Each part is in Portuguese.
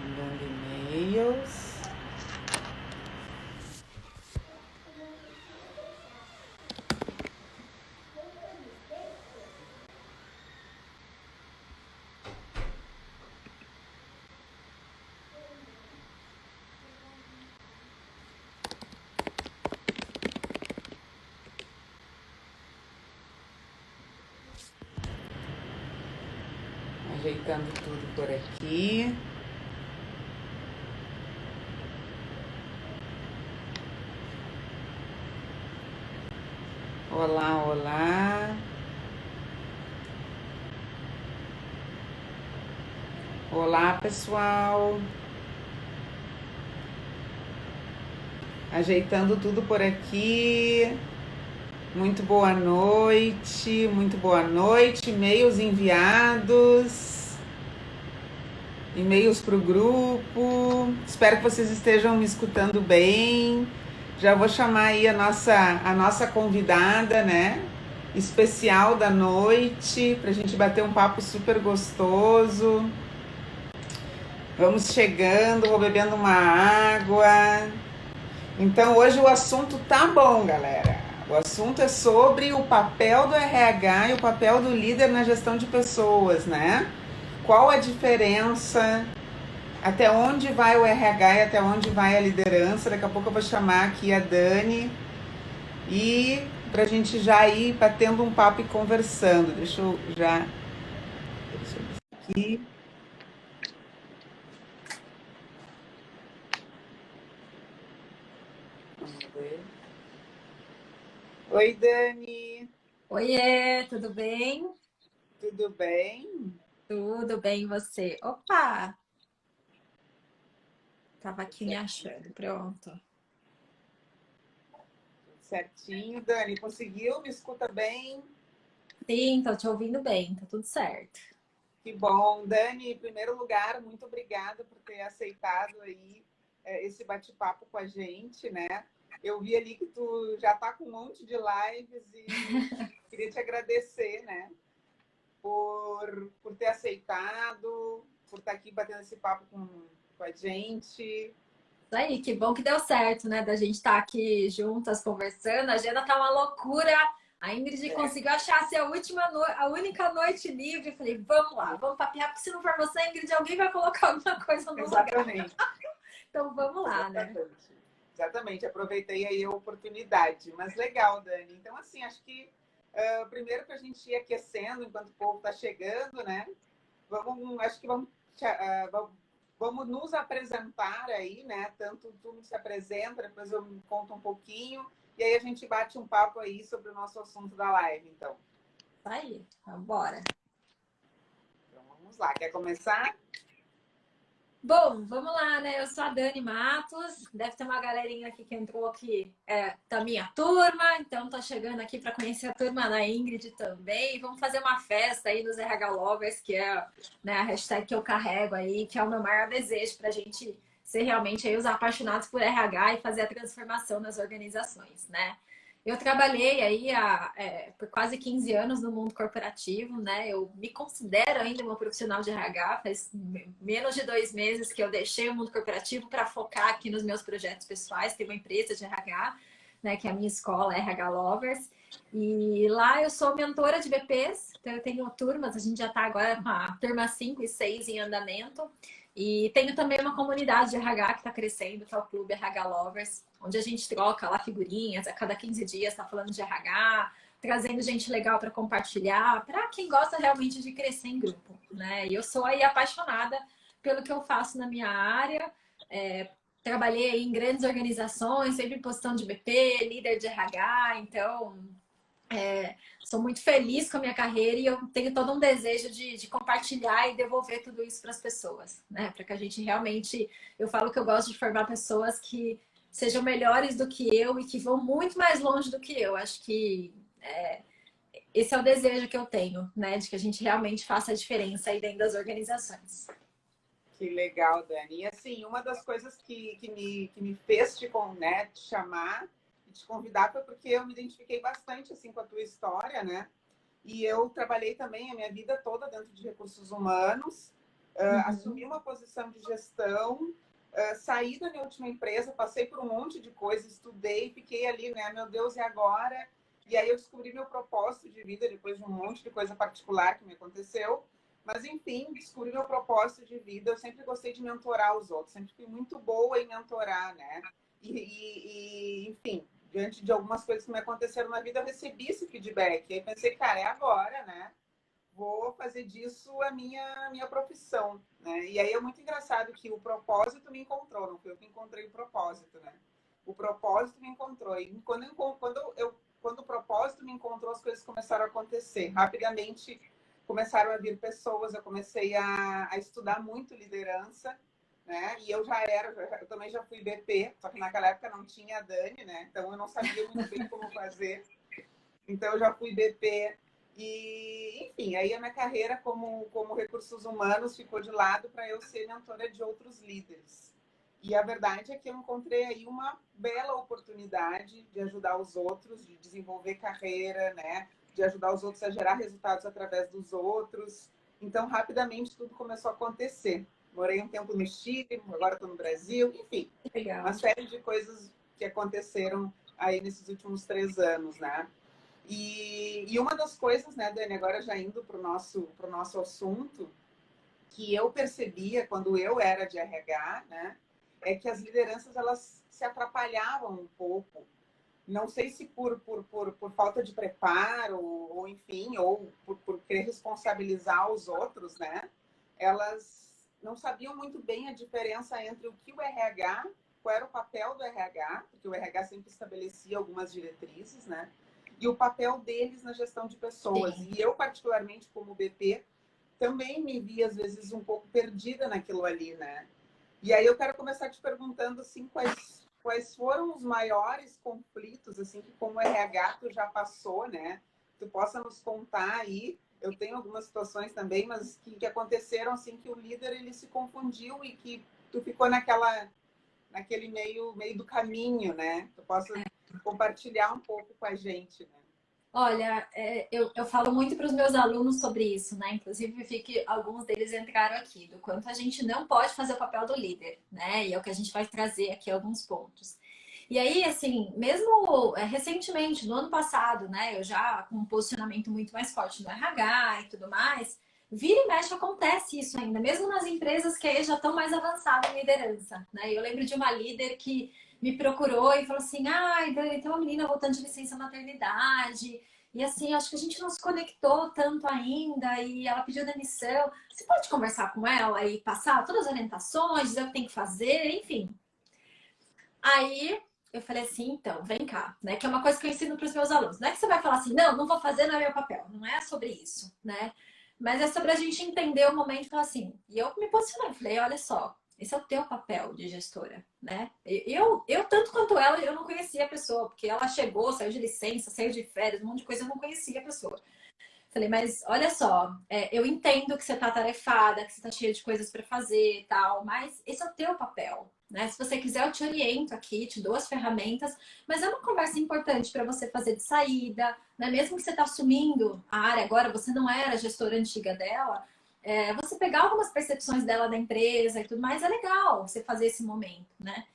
Mandando e-mails. Ajeitando tudo por aqui. Olá, olá. Olá, pessoal. Ajeitando tudo por aqui. Muito boa noite, muito boa noite. E-mails enviados, e-mails para o grupo. Espero que vocês estejam me escutando bem. Já vou chamar aí a nossa convidada, né? Especial da noite, para a gente bater um papo super gostoso. Vamos chegando, vou bebendo uma água. Então hoje o assunto tá bom, galera. O assunto é sobre o papel do RH e o papel do líder na gestão de pessoas, né? Qual a diferença? Até onde vai o RH e até onde vai a liderança? Daqui a pouco eu vou chamar aqui a Dani e pra gente já ir batendo um papo e conversando. Deixa eu ver aqui. Vamos ver. Oi, Dani. Oiê, tudo bem? Tudo bem? Tudo bem, e você? Opa! Tava aqui me achando, pronto. Certinho, Dani. Conseguiu? Me escuta bem? Sim, tô te ouvindo bem, tá tudo certo. Que bom. Dani, em primeiro lugar, muito obrigada por ter aceitado aí esse bate-papo com a gente, né? Eu vi ali que tu já tá com um monte de lives e queria te agradecer, né? Por ter aceitado, por estar aqui batendo esse papo com a gente. Isso aí, que bom que deu certo, né? Da gente estar aqui juntas conversando. A agenda tá uma loucura. A Ingrid conseguiu achar a a única noite livre. Eu falei, vamos lá, vamos papear, porque se não for você, Ingrid, alguém vai colocar alguma coisa no lugar. Exatamente. Então vamos lá, né? Exatamente. Exatamente, aproveitei aí a oportunidade. Mas legal, Dani. Então, assim, acho que primeiro para a gente ir aquecendo enquanto o povo está chegando, né? Acho que vamos nos apresentar aí, né? Tanto tu se apresenta, depois eu me conto um pouquinho, e aí a gente bate um papo aí sobre o nosso assunto da live, então. Tá aí, vamos embora. Então vamos lá, quer começar? Bom, vamos lá, né? Eu sou a Dani Matos. Deve ter uma galerinha aqui que entrou aqui da minha turma. Então, tô chegando aqui para conhecer a turma da Ingrid também. Vamos fazer uma festa aí nos RH Lovers, que é, né, a hashtag que eu carrego aí, que é o meu maior desejo para a gente ser realmente aí os apaixonados por RH e fazer a transformação nas organizações, né? Eu trabalhei aí por quase 15 anos no mundo corporativo, né? Eu me considero ainda uma profissional de RH, faz menos de 2 meses que eu deixei o mundo corporativo para focar aqui nos meus projetos pessoais. Tenho uma empresa de RH, né? Que é a minha escola, RH Lovers. E lá eu sou mentora de BPs, então eu tenho turmas, a gente já está agora com a turma 5 e 6 em andamento. E tenho também uma comunidade de RH que está crescendo, que é o Clube RH Lovers, onde a gente troca lá figurinhas, a cada 15 dias está falando de RH, trazendo gente legal para compartilhar, para quem gosta realmente de crescer em grupo, né? E eu sou aí apaixonada pelo que eu faço na minha área, trabalhei em grandes organizações, sempre postando de BP, líder de RH, então sou muito feliz com a minha carreira e eu tenho todo um desejo de compartilhar e devolver tudo isso para as pessoas, né? Para que a gente realmente. Eu falo que eu gosto de formar pessoas que sejam melhores do que eu e que vão muito mais longe do que eu. Acho que esse é o desejo que eu tenho, né? De que a gente realmente faça a diferença aí dentro das organizações. Que legal, Dani. E assim, uma das coisas que me fez te chamar e te convidar foi porque eu me identifiquei bastante assim com a tua história, né? E eu trabalhei também a minha vida toda dentro de recursos humanos. assumi uma posição de gestão, saí da minha última empresa, passei por um monte de coisas, estudei, fiquei ali, né? Meu Deus, e agora? E aí eu descobri meu propósito de vida, depois de um monte de coisa particular que me aconteceu. Mas, enfim, descobri meu propósito de vida. Eu sempre gostei de mentorar os outros, sempre fui muito boa em mentorar, né? Enfim, diante de algumas coisas que me aconteceram na vida, eu recebi esse feedback. E aí pensei, cara, é agora, né? Vou fazer disso a minha profissão, né? E aí é muito engraçado que o propósito me encontrou, não foi eu que encontrei o propósito, né? O propósito me encontrou. E quando o propósito me encontrou, as coisas começaram a acontecer. Rapidamente começaram a vir pessoas, eu comecei a estudar muito liderança, né? E eu eu também já fui BP, só que naquela época não tinha a Dani, né? Então eu não sabia muito bem como fazer. Então eu já fui BP e, enfim, aí a minha carreira como recursos humanos ficou de lado para eu ser mentora de outros líderes. E a verdade é que eu encontrei aí uma bela oportunidade de ajudar os outros, de desenvolver carreira, né? De ajudar os outros a gerar resultados através dos outros. Então, rapidamente, tudo começou a acontecer. Morei um tempo no Chile, agora estou no Brasil, enfim, Legal. uma série de coisas que aconteceram aí nesses últimos 3 anos, né? E uma das coisas, né, Dani, agora já indo para o nosso assunto, que eu percebia quando eu era de RH, né, é que as lideranças elas se atrapalhavam um pouco. Não sei se por falta de preparo, ou enfim, ou por querer responsabilizar os outros, né? Elas não sabiam muito bem a diferença entre o que o RH, qual era o papel do RH, porque o RH sempre estabelecia algumas diretrizes, né? E o papel deles na gestão de pessoas. Sim. E eu, particularmente, como BP, também me vi, às vezes, um pouco perdida naquilo ali, né? E aí eu quero começar te perguntando, assim, quais foram os maiores conflitos, assim, que como RH tu já passou, né? Tu possa nos contar aí. Eu tenho algumas situações também, mas que aconteceram, assim, que o líder, ele se confundiu e que tu ficou naquele meio do caminho, né? Tu possa compartilhar um pouco com a gente, né? Olha, eu falo muito para os meus alunos sobre isso, né? Inclusive, eu vi que alguns deles entraram aqui, do quanto a gente não pode fazer o papel do líder, né? E é o que a gente vai trazer aqui alguns pontos. E aí, assim, mesmo recentemente, no ano passado, né? Eu já com um posicionamento muito mais forte no RH e tudo mais, vira e mexe acontece isso ainda, mesmo nas empresas que aí já estão mais avançadas em liderança, né? Eu lembro de uma líder que me procurou e falou assim: ai, Dani, tem uma menina voltando de licença maternidade. E assim, acho que a gente não se conectou tanto ainda e ela pediu demissão. Você pode conversar com ela e passar todas as orientações, dizer o que tem que fazer, enfim. Aí eu falei assim, então, vem cá, né? Que é uma coisa que eu ensino para os meus alunos. Não é que você vai falar assim, não, não vou fazer, não é meu papel. Não é sobre isso, né? Mas é sobre a gente entender o momento e falar assim. E eu me posicionei, falei, olha só, esse é o teu papel de gestora, né? Eu tanto quanto ela, eu não conhecia a pessoa, porque ela chegou, saiu de licença, saiu de férias, um monte de coisa, eu não conhecia a pessoa. Falei, mas olha só, eu entendo que você tá tarefada, que você tá cheia de coisas para fazer e tal, mas esse é o teu papel, né? Se você quiser, eu te oriento aqui, te dou as ferramentas, mas é uma conversa importante para você fazer de saída, né? Mesmo que você tá assumindo a área agora, você não era gestora antiga dela, você pegar algumas percepções dela da empresa e tudo mais, é legal você fazer esse momento, né?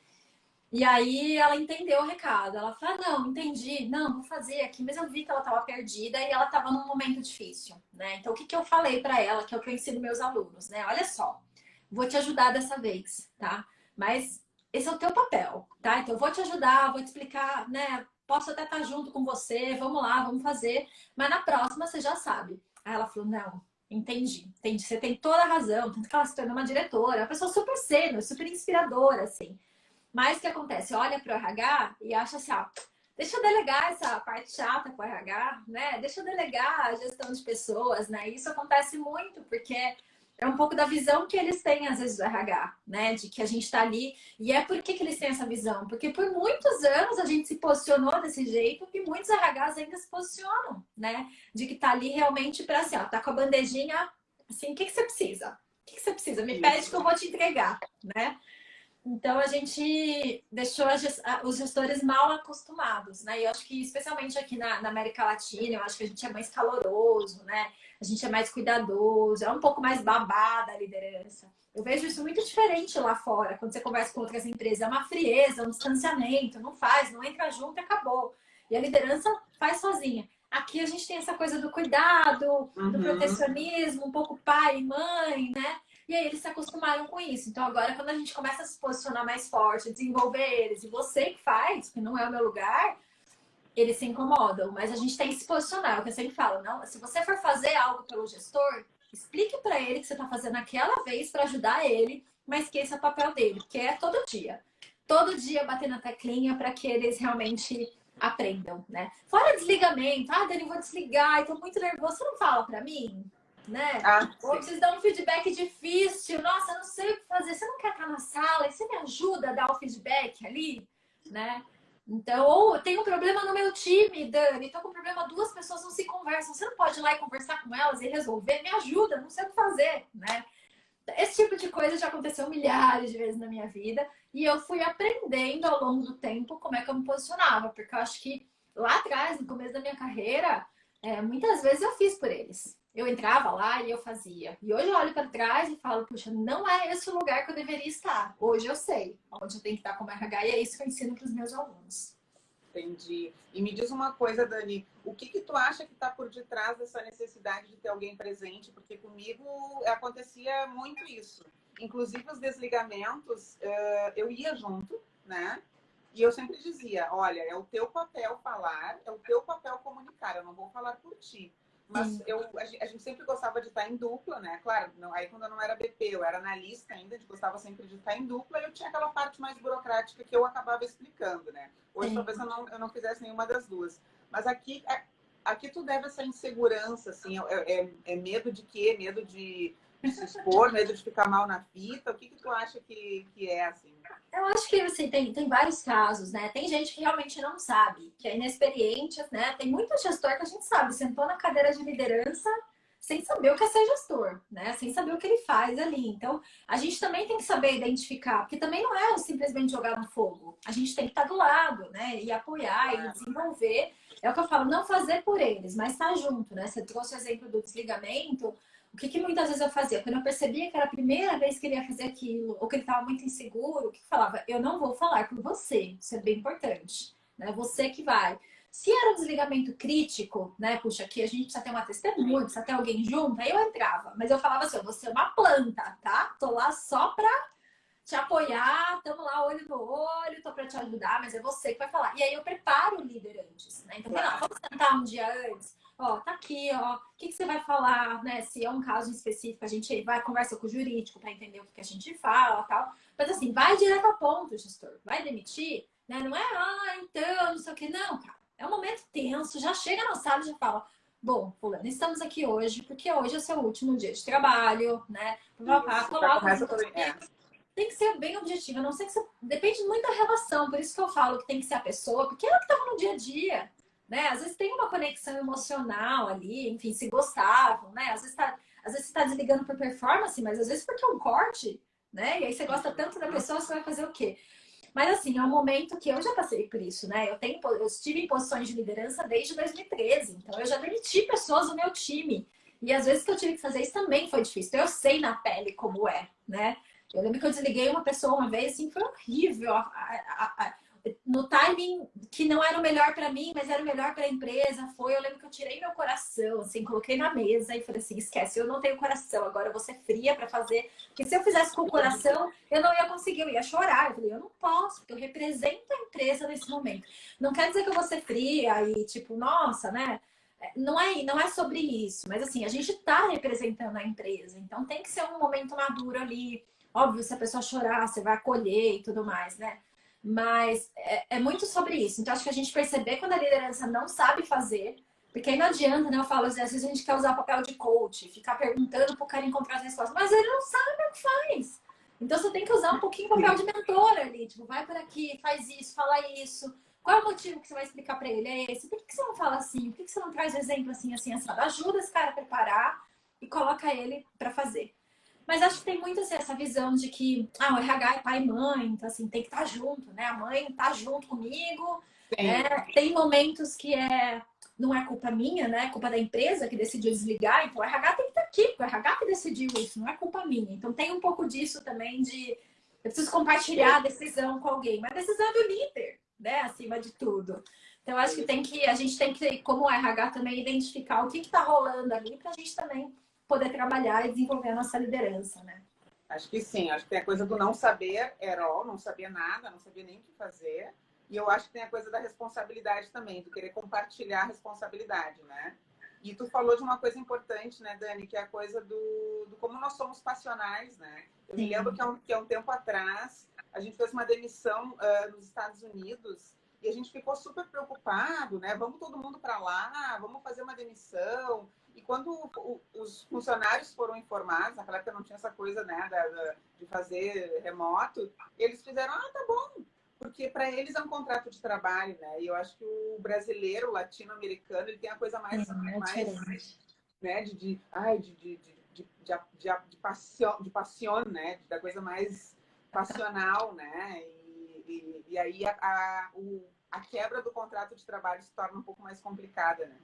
E aí ela entendeu o recado. Ela falou: ah, não, entendi, não, vou fazer aqui, mas eu vi que ela estava perdida e ela estava num momento difícil, né? Então o que eu falei para ela, que é o que eu ensino meus alunos, né? Olha só, vou te ajudar dessa vez, tá? Mas esse é o teu papel, tá? Então eu vou te ajudar, vou te explicar, né? Posso até estar junto com você, vamos lá, vamos fazer, mas na próxima você já sabe. Aí ela falou: não, entendi, entendi, você tem toda a razão, tanto que ela se tornou uma diretora, uma pessoa super sênior, super inspiradora, assim. Mas o que acontece? Olha para o RH e acha assim, ó, deixa eu delegar essa parte chata com o RH, né? Deixa eu delegar a gestão de pessoas, né? Isso acontece muito porque é um pouco da visão que eles têm, às vezes, do RH, né? De que a gente está ali. E é por que eles têm essa visão? Porque por muitos anos a gente se posicionou desse jeito e muitos RHs ainda se posicionam, né? De que tá ali realmente para assim, ó, tá com a bandejinha, assim, o que você precisa? O que você precisa? Me pede que eu vou te entregar, né? Então a gente deixou os gestores mal acostumados, né? E eu acho que especialmente aqui na América Latina, eu acho que a gente é mais caloroso, né? A gente é mais cuidadoso, é um pouco mais babada a liderança. Eu vejo isso muito diferente lá fora, quando você conversa com outras empresas, é uma frieza, um distanciamento, não faz, não entra junto e acabou. E a liderança faz sozinha. Aqui a gente tem essa coisa do cuidado, do Uhum. protecionismo, um pouco pai e mãe, né? E aí eles se acostumaram com isso. Então agora quando a gente começa a se posicionar mais forte, desenvolver eles, e você que faz, que não é o meu lugar, eles se incomodam. Mas a gente tem que se posicionar, é o que eu sempre falo, não, se você for fazer algo pelo gestor, explique para ele que você está fazendo aquela vez para ajudar ele, mas que esse é o papel dele, porque é todo dia. Todo dia bater na teclinha para que eles realmente aprendam, né? Fora desligamento, ah, Dani, vou desligar, estou muito nervoso, você não fala para mim? Né? Ah, Ou sim. preciso dar um feedback difícil. Nossa, eu não sei o que fazer. Você não quer estar na sala e você me ajuda a dar o feedback ali, né? Então, ou tem um problema no meu time, Dani, tô com um problema, duas pessoas não se conversam. Você não pode ir lá e conversar com elas e resolver? Me ajuda, não sei o que fazer, né? Esse tipo de coisa já aconteceu milhares de vezes na minha vida e eu fui aprendendo ao longo do tempo como é que eu me posicionava, porque eu acho que lá atrás, no começo da minha carreira, muitas vezes eu fiz por eles. Eu entrava lá e eu fazia. E hoje eu olho para trás e falo, puxa, não é esse o lugar que eu deveria estar. Hoje eu sei onde eu tenho que estar como RH e é isso que eu ensino para os meus alunos. Entendi. E me diz uma coisa, Dani, o que que tu acha que está por detrás dessa necessidade de ter alguém presente? Porque comigo acontecia muito isso. Inclusive os desligamentos, eu ia junto, né? E eu sempre dizia, olha, é o teu papel falar, é o teu papel comunicar, eu não vou falar por ti. Mas Sim, a gente sempre gostava de estar em dupla, né? Claro, não, aí quando eu não era BP, eu era analista ainda, a gente gostava sempre de estar em dupla, e eu tinha aquela parte mais burocrática que eu acabava explicando, né? Hoje talvez sim. eu não fizesse nenhuma das duas. Mas aqui tu deve essa insegurança, assim, é medo de quê? Medo de se expor, medo de ficar mal na fita? O que que tu acha que é, assim? Eu acho que assim, tem vários casos, né? Tem gente que realmente não sabe, que é inexperiente, né? Tem muito gestor que a gente sabe, sentou na cadeira de liderança sem saber o que é ser gestor, né? Sem saber o que ele faz ali. Então, a gente também tem que saber identificar, porque também não é simplesmente jogar no fogo. A gente tem que estar do lado, né? E apoiar e desenvolver. É o que eu falo, não fazer por eles, mas estar junto, né? Você trouxe o exemplo do desligamento. O que muitas vezes eu fazia? Quando eu percebia que era a primeira vez que ele ia fazer aquilo, ou que ele estava muito inseguro, o que eu falava? Eu não vou falar por você, isso é bem importante. Né? Você que vai. Se era um desligamento crítico, né? Puxa, aqui a gente precisa ter uma testemunha, precisa ter alguém junto, aí eu entrava. Mas eu falava assim: você é uma planta, tá? Tô lá só pra te apoiar, estamos lá olho no olho, tô para te ajudar, mas é você que vai falar. E aí eu preparo o líder antes, né? Então, não, Claro. vamos sentar um dia antes. Ó, tá aqui, ó. O que, que você vai falar, né? Se é um caso específico, a gente vai conversa com o jurídico para entender o que, que a gente fala, tal. Mas assim, vai direto ao ponto, gestor. Vai demitir, né? Não é, então, não sei o que. Não, cara. É um momento tenso. Já chega na sala e já fala: bom, fulano, estamos aqui hoje porque hoje é seu último dia de trabalho, né? Papá, Isso, já coloca os começa por aí. motivos, tem que ser bem objetiva, a não sei que você... Depende muito da relação, por isso que eu falo que tem que ser a pessoa, porque ela que estava no dia a dia, né? Às vezes tem uma conexão emocional ali, enfim, se gostavam, né? Às vezes você tá desligando por performance, mas às vezes porque é um corte, né? E aí você gosta tanto da pessoa, você vai fazer o quê? Mas assim, é um momento que eu já passei por isso, né? Eu estive em posições de liderança desde 2013, então eu já demiti pessoas do meu time. E às vezes que eu tive que fazer isso também foi difícil. Então eu sei na pele como é, né? Eu lembro que eu desliguei uma pessoa uma vez, assim, foi horrível. No timing que não era o melhor para mim, mas era o melhor para a empresa, foi. Eu lembro que eu tirei meu coração, assim, coloquei na mesa e falei assim: esquece, eu não tenho coração, agora eu vou ser fria para fazer. Porque se eu fizesse com o coração, eu não ia conseguir, eu ia chorar. Eu falei: eu não posso, porque eu represento a empresa nesse momento. Não quer dizer que eu vou ser fria e, tipo, nossa, né? Não é sobre isso, mas assim, a gente está representando a empresa, então tem que ser um momento maduro ali. Óbvio, se a pessoa chorar, você vai acolher e tudo mais, né? Mas é muito sobre isso. Então, acho que a gente perceber quando a liderança não sabe fazer, porque aí não adianta, né? Eu falo, às vezes a gente quer usar o papel de coach, ficar perguntando pro cara encontrar as respostas, mas ele não sabe o que faz. Então, você tem que usar um pouquinho o papel de mentor ali, tipo, vai por aqui, faz isso, fala isso. Qual é o motivo que você vai explicar para ele? É esse. Por que você não fala assim? Por que você não traz o exemplo assim, assim, assado? Ajuda esse cara a preparar e coloca ele para fazer. Mas acho que tem muito assim, essa visão de que o RH é pai e mãe, então assim, tem que estar junto, né? A mãe tá junto comigo. Sim. Tem momentos que não é culpa minha, né? É culpa da empresa que decidiu desligar, então o RH tem que estar aqui, porque o RH que decidiu isso, não é culpa minha. Então tem um pouco disso também de eu preciso compartilhar a decisão com alguém, mas a decisão é do líder, né? Acima de tudo. Então acho que a gente tem que, como RH, também identificar o que está rolando ali para a gente também poder trabalhar e desenvolver a nossa liderança, né? Acho que sim, acho que tem a coisa do não saber não sabia nada, não sabia nem o que fazer. E eu acho que tem a coisa da responsabilidade também, do querer compartilhar a responsabilidade, né? E tu falou de uma coisa importante, né, Dani, que é a coisa do como nós somos passionais, né? Eu me lembro que há um tempo atrás a gente fez uma demissão nos Estados Unidos e a gente ficou super preocupado, né? Vamos todo mundo para lá, vamos fazer uma demissão. E quando os funcionários foram informados, naquela época não tinha essa coisa, né, de fazer remoto, eles fizeram, tá bom, porque para eles é um contrato de trabalho, né? E eu acho que o brasileiro, o latino-americano, ele tem a coisa mais, né, de paixão, né? Da coisa mais passional, né? E aí a quebra do contrato de trabalho se torna um pouco mais complicada, né?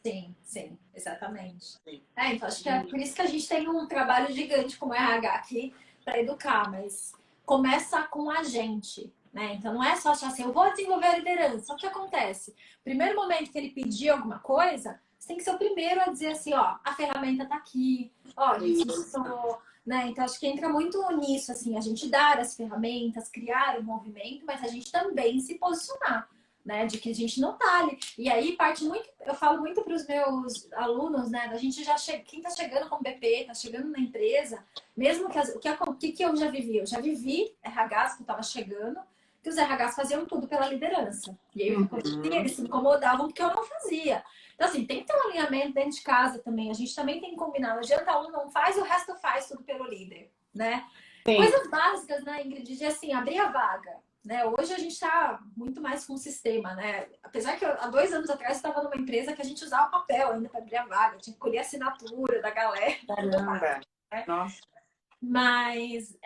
Sim, sim, exatamente. Sim. Então acho que é por isso que a gente tem um trabalho gigante como RH aqui para educar, mas começa com a gente, né? Então não é só achar assim, eu vou desenvolver a liderança. O que acontece? Primeiro momento que ele pedir alguma coisa, você tem que ser o primeiro a dizer assim, ó, a ferramenta tá aqui, ó, a gente ensinou, né? Então acho que entra muito nisso, assim, a gente dar as ferramentas, criar o movimento, mas a gente também se posicionar. Né, de que a gente não tá ali. E aí parte muito, eu falo muito para os meus alunos, né, da gente já quem tá chegando com BP, tá chegando na empresa, mesmo que o que eu já vivi? Eu já vivi RHs que eu tava chegando, que os RHs faziam tudo pela liderança. E aí eles se incomodavam porque eu não fazia. Então, assim, tem que ter um alinhamento dentro de casa também. A gente também tem que combinar. Não adianta um não faz, o resto faz tudo pelo líder, né? Sim. Coisas básicas, né, Ingrid? De assim, abrir a vaga. Né? Hoje a gente está muito mais com o sistema, né? Apesar que há 2 anos atrás estava numa empresa que a gente usava papel ainda para abrir a vaga, tinha que colher a assinatura da galera. Caramba! Né? Nossa! Mas,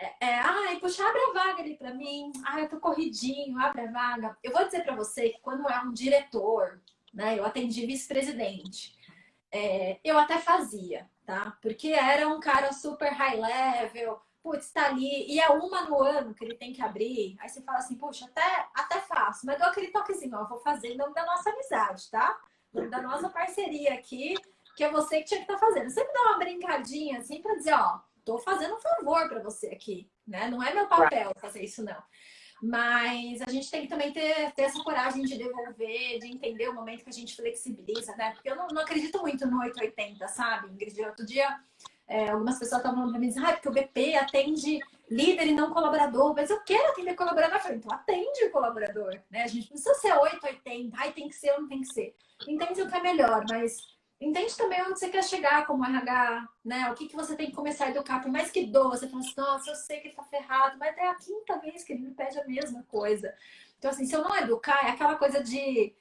puxa, abre a vaga ali para mim. Eu tô corridinho, abre a vaga. Eu vou dizer para você que quando é um diretor, né? Eu atendi vice-presidente. Eu até fazia, tá? Porque era um cara super high level, putz, tá ali, e é uma no ano que ele tem que abrir. Aí você fala assim, puxa, até faço, mas dou aquele toquezinho, ó, vou fazer em nome da nossa amizade, tá? Em nome da nossa parceria aqui, que é você que tinha que estar fazendo. Sempre dá uma brincadinha assim pra dizer, ó, tô fazendo um favor pra você aqui, né? Não é meu papel fazer isso, não. Mas a gente tem que também ter essa coragem de devolver, de entender o momento que a gente flexibiliza, né? Porque eu não acredito muito no 880, sabe, Ingrid? Outro dia, algumas pessoas estavam falando pra mim, porque o BP atende líder e não colaborador. Mas eu quero atender colaborador. Eu falei, então atende o colaborador, né? A gente não precisa ser 880, tem que ser ou não tem que ser. Entende o que é melhor, mas entende também onde você quer chegar como RH, né? O que você tem que começar a educar. Por mais que doa, você fala assim, nossa, eu sei que ele tá ferrado, mas é a 5ª vez que ele me pede a mesma coisa. Então, assim, se eu não educar, é aquela coisa de...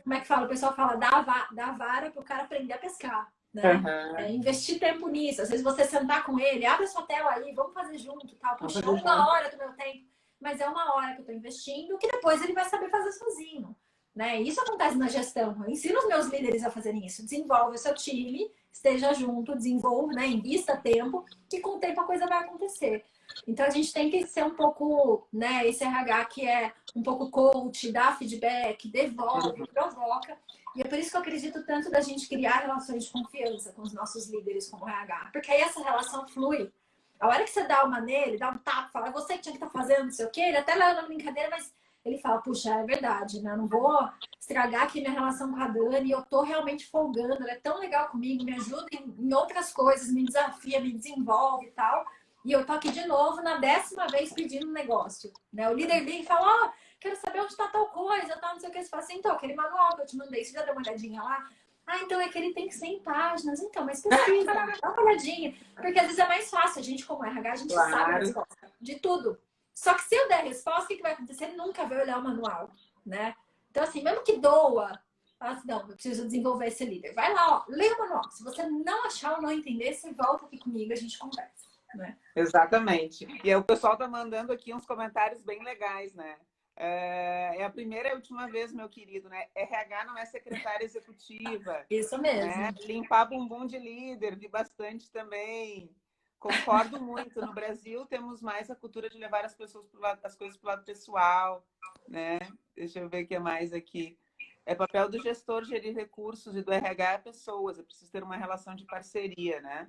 Como é que fala? O pessoal fala, dá vara pro cara aprender a pescar, né? Investir tempo nisso. Às vezes você sentar com ele, abre a sua tela aí, vamos fazer junto, tal. Puxa, 1 hora do meu tempo. Mas é 1 hora que eu tô investindo, que depois ele vai saber fazer sozinho. Né? Isso acontece na gestão. Eu ensino os meus líderes a fazerem isso. Desenvolve o seu time, esteja junto, desenvolva, né? Invista tempo, e com o tempo a coisa vai acontecer. Então a gente tem que ser um pouco, né? Esse RH que é um pouco coach, dá feedback, devolve, provoca. E é por isso que eu acredito tanto da gente criar relações de confiança com os nossos líderes como RH. Porque aí essa relação flui. A hora que você dá uma nele, dá um tapa, fala, é você que tinha que estar fazendo, não sei o quê, ele até leva na brincadeira, mas ele fala, puxa, é verdade, né? Eu não vou estragar aqui minha relação com a Dani, eu tô realmente folgando, ela é tão legal comigo, me ajuda em outras coisas, me desafia, me desenvolve e tal. E eu tô aqui de novo na 10ª vez pedindo um negócio. Né? O líder liga e fala, quero saber onde tá tal coisa, tal, não sei o que. Você fala assim, então, aquele manual que eu te mandei, você já deu uma olhadinha lá? Então é que ele tem 100 páginas. Então, mas pesquisa, dá uma olhadinha. Porque às vezes é mais fácil, a gente como RH, a gente sabe a resposta de tudo. Só que se eu der a resposta, o que vai acontecer? Ele nunca vai olhar o manual, né? Então, assim, mesmo que doa, fala assim, não, eu preciso desenvolver esse líder. Vai lá, ó, lê o manual. Se você não achar ou não entender, você volta aqui comigo, a gente conversa. né? Exatamente. E aí o pessoal tá mandando aqui uns comentários bem legais, né? É a primeira e última vez, meu querido, né? RH não é secretária executiva, Isso né? mesmo. Limpar bumbum de líder, vi bastante também. Concordo muito. No Brasil temos mais a cultura de levar as pessoas pro lado, as coisas para o lado pessoal, né? Deixa eu ver o que mais aqui. É papel do gestor gerir recursos e do RH é pessoas. É preciso ter uma relação de parceria, né?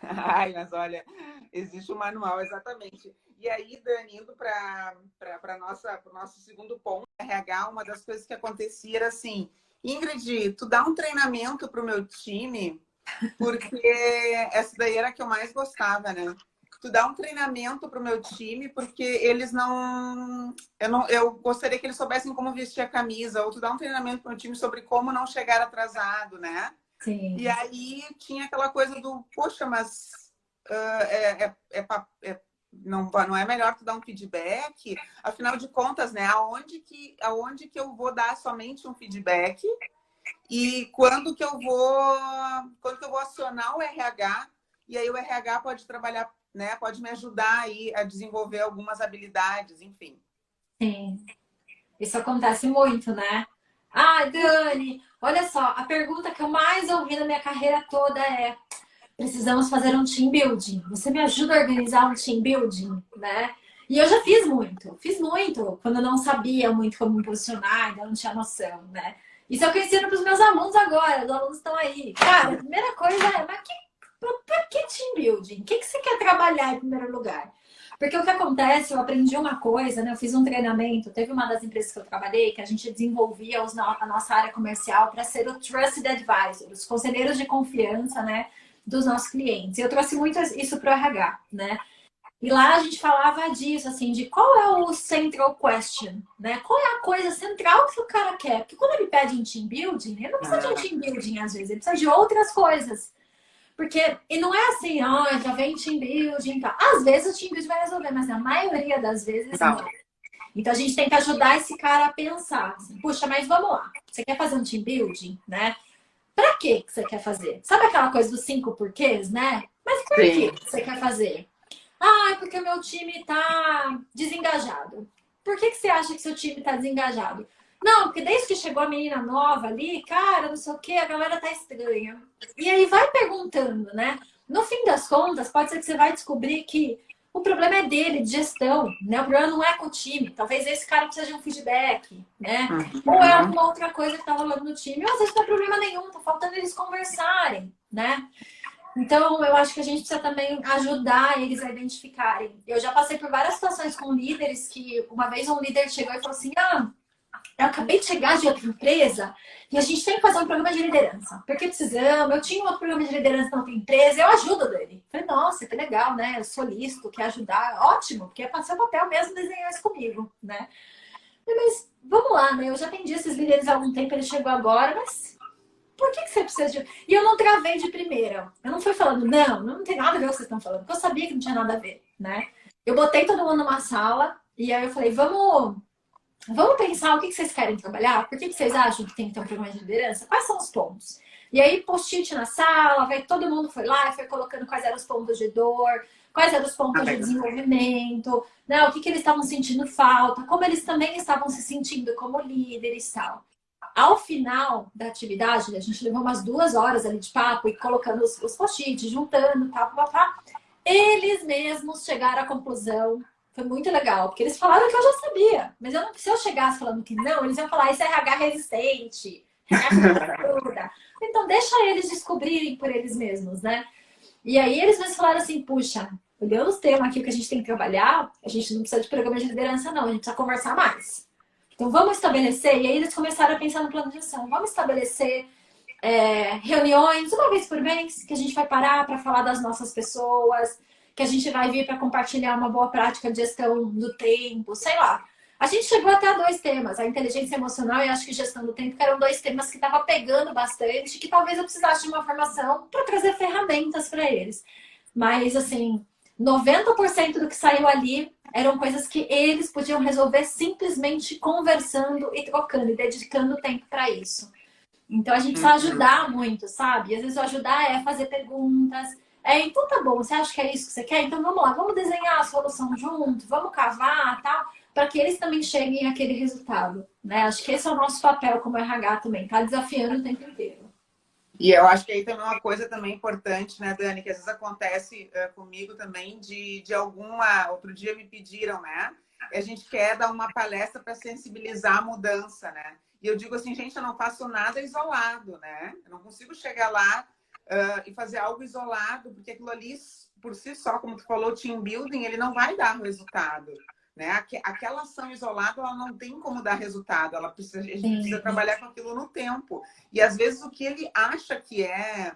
Ai, mas olha, existe um manual, exatamente. E aí, Dani, indo para o nosso segundo ponto, RH, uma das coisas que acontecia era assim, Ingrid, tu dá um treinamento para o meu time, porque essa daí era a que eu mais gostava, né? Tu dá um treinamento para o meu time, porque eles não. Eu gostaria que eles soubessem como vestir a camisa, ou tu dá um treinamento para o meu time sobre como não chegar atrasado, né? E Sim, aí tinha aquela coisa do, poxa, mas não é melhor tu dar um feedback? Afinal de contas, né? Aonde que eu vou dar somente um feedback e quando que eu vou acionar o RH e aí o RH pode trabalhar, né? Pode me ajudar aí a desenvolver algumas habilidades, enfim. sim. Isso acontece muito, né? Ah, Dani, olha só, a pergunta que eu mais ouvi na minha carreira toda é: precisamos fazer um team building. Você me ajuda a organizar um team building, né? E eu já fiz muito, quando eu não sabia muito como me posicionar, ainda não tinha noção, né? Isso é o que eu ensino para os meus alunos agora, os alunos estão aí. Cara, a primeira coisa é, mas pra que team building? O que você quer trabalhar em primeiro lugar? Porque o que acontece, eu aprendi uma coisa, né? Eu fiz um treinamento, teve uma das empresas que eu trabalhei que a gente desenvolvia a nossa área comercial para ser o Trusted Advisor, os conselheiros de confiança, né? Dos nossos clientes. E eu trouxe muito isso para o RH, né? E lá a gente falava disso, assim, de qual é o central question, né? Qual é a coisa central que o cara quer? Porque quando ele pede um team building, ele não precisa de um team building às vezes, ele precisa de outras coisas. Porque, e não é assim, ó, já vem team building e tal. Às vezes o team building vai resolver, mas na maioria das vezes Não. não. Então a gente tem que ajudar esse cara a pensar, assim, puxa, mas vamos lá. Você quer fazer um team building, né? Pra que você quer fazer? Sabe aquela coisa dos 5 porquês, né? Mas por que Sim. você quer fazer? Ah, é porque o meu time tá desengajado. Por que você acha que seu time tá desengajado? Não, porque desde que chegou a menina nova ali, cara, não sei o que, a galera tá estranha. E aí vai perguntando, né? No fim das contas, pode ser que você vai descobrir que o problema é dele, de gestão, né? O problema não é com o time. Talvez esse cara precise de um feedback, né? Ou é Uhum. alguma outra coisa que tá rolando no time. Ou às vezes não é problema nenhum, tá faltando eles conversarem, né? Então, eu acho que a gente precisa também ajudar eles a identificarem. Eu já passei por várias situações com líderes que uma vez um líder chegou e falou assim: Ah, eu acabei de chegar de outra empresa e a gente tem que fazer um programa de liderança. Porque precisamos, eu tinha um outro programa de liderança na outra empresa, eu ajudo dele. Falei, nossa, que legal, né? Eu sou listo, quer ajudar, ótimo, porque é seu papel mesmo desenhar isso comigo, né? Mas vamos lá, né? Eu já atendi esses líderes há algum tempo, ele chegou agora, mas por que você precisa de. E eu não travei de primeira. Eu não fui falando, não tem nada a ver com o que vocês estão falando, porque eu sabia que não tinha nada a ver, né? Eu botei todo mundo numa sala e aí eu falei, vamos pensar o que vocês querem trabalhar? Por que vocês acham que tem que ter um programa de liderança? Quais são os pontos? E aí, post-it na sala, vai, todo mundo foi lá e foi colocando quais eram os pontos de dor, quais eram os pontos de desenvolvimento, né? O que eles estavam sentindo falta, como eles também estavam se sentindo como líderes e tal. Ao final da atividade, a gente levou umas 2 horas ali de papo e colocando os post-its, juntando, tal, papá. Eles mesmos chegaram à conclusão. Foi muito legal, porque eles falaram que eu já sabia. Mas eu não, se eu chegasse falando que não, eles iam falar, isso é RH resistente, RH que ajuda. Então, deixa eles descobrirem por eles mesmos, né? E aí eles mesmos falaram assim, puxa, olhando os temas aqui que a gente tem que trabalhar, a gente não precisa de programa de liderança, não, a gente precisa conversar mais. Então, vamos estabelecer, e aí eles começaram a pensar no plano de ação, vamos estabelecer reuniões uma vez por mês, que a gente vai parar para falar das nossas pessoas, que a gente vai vir para compartilhar uma boa prática de gestão do tempo, sei lá. A gente chegou até a 2 temas, a inteligência emocional e acho que gestão do tempo, que eram 2 temas que estavam pegando bastante, que talvez eu precisasse de uma formação para trazer ferramentas para eles. Mas, assim, 90% do que saiu ali eram coisas que eles podiam resolver simplesmente conversando e trocando e dedicando tempo para isso. Então a gente precisa Uhum. ajudar muito, sabe? E às vezes o ajudar é fazer perguntas, Então tá bom, você acha que é isso que você quer? Então vamos lá, vamos desenhar a solução junto, vamos cavar, tal, para que eles também cheguem àquele resultado, né? Acho que esse é o nosso papel como RH também, tá desafiando o tempo inteiro. E eu acho que aí também uma coisa também importante, né, Dani, que às vezes acontece comigo também de alguma... Outro dia me pediram, né? A gente quer dar uma palestra para sensibilizar a mudança, né? E eu digo assim, gente, eu não faço nada isolado, né? Eu não consigo chegar lá e fazer algo isolado, porque aquilo ali, por si só, como tu falou, team building, ele não vai dar resultado. Né? Aquela ação isolada, ela não tem como dar resultado. A gente precisa Sim. trabalhar com aquilo no tempo. E às vezes o que ele acha que é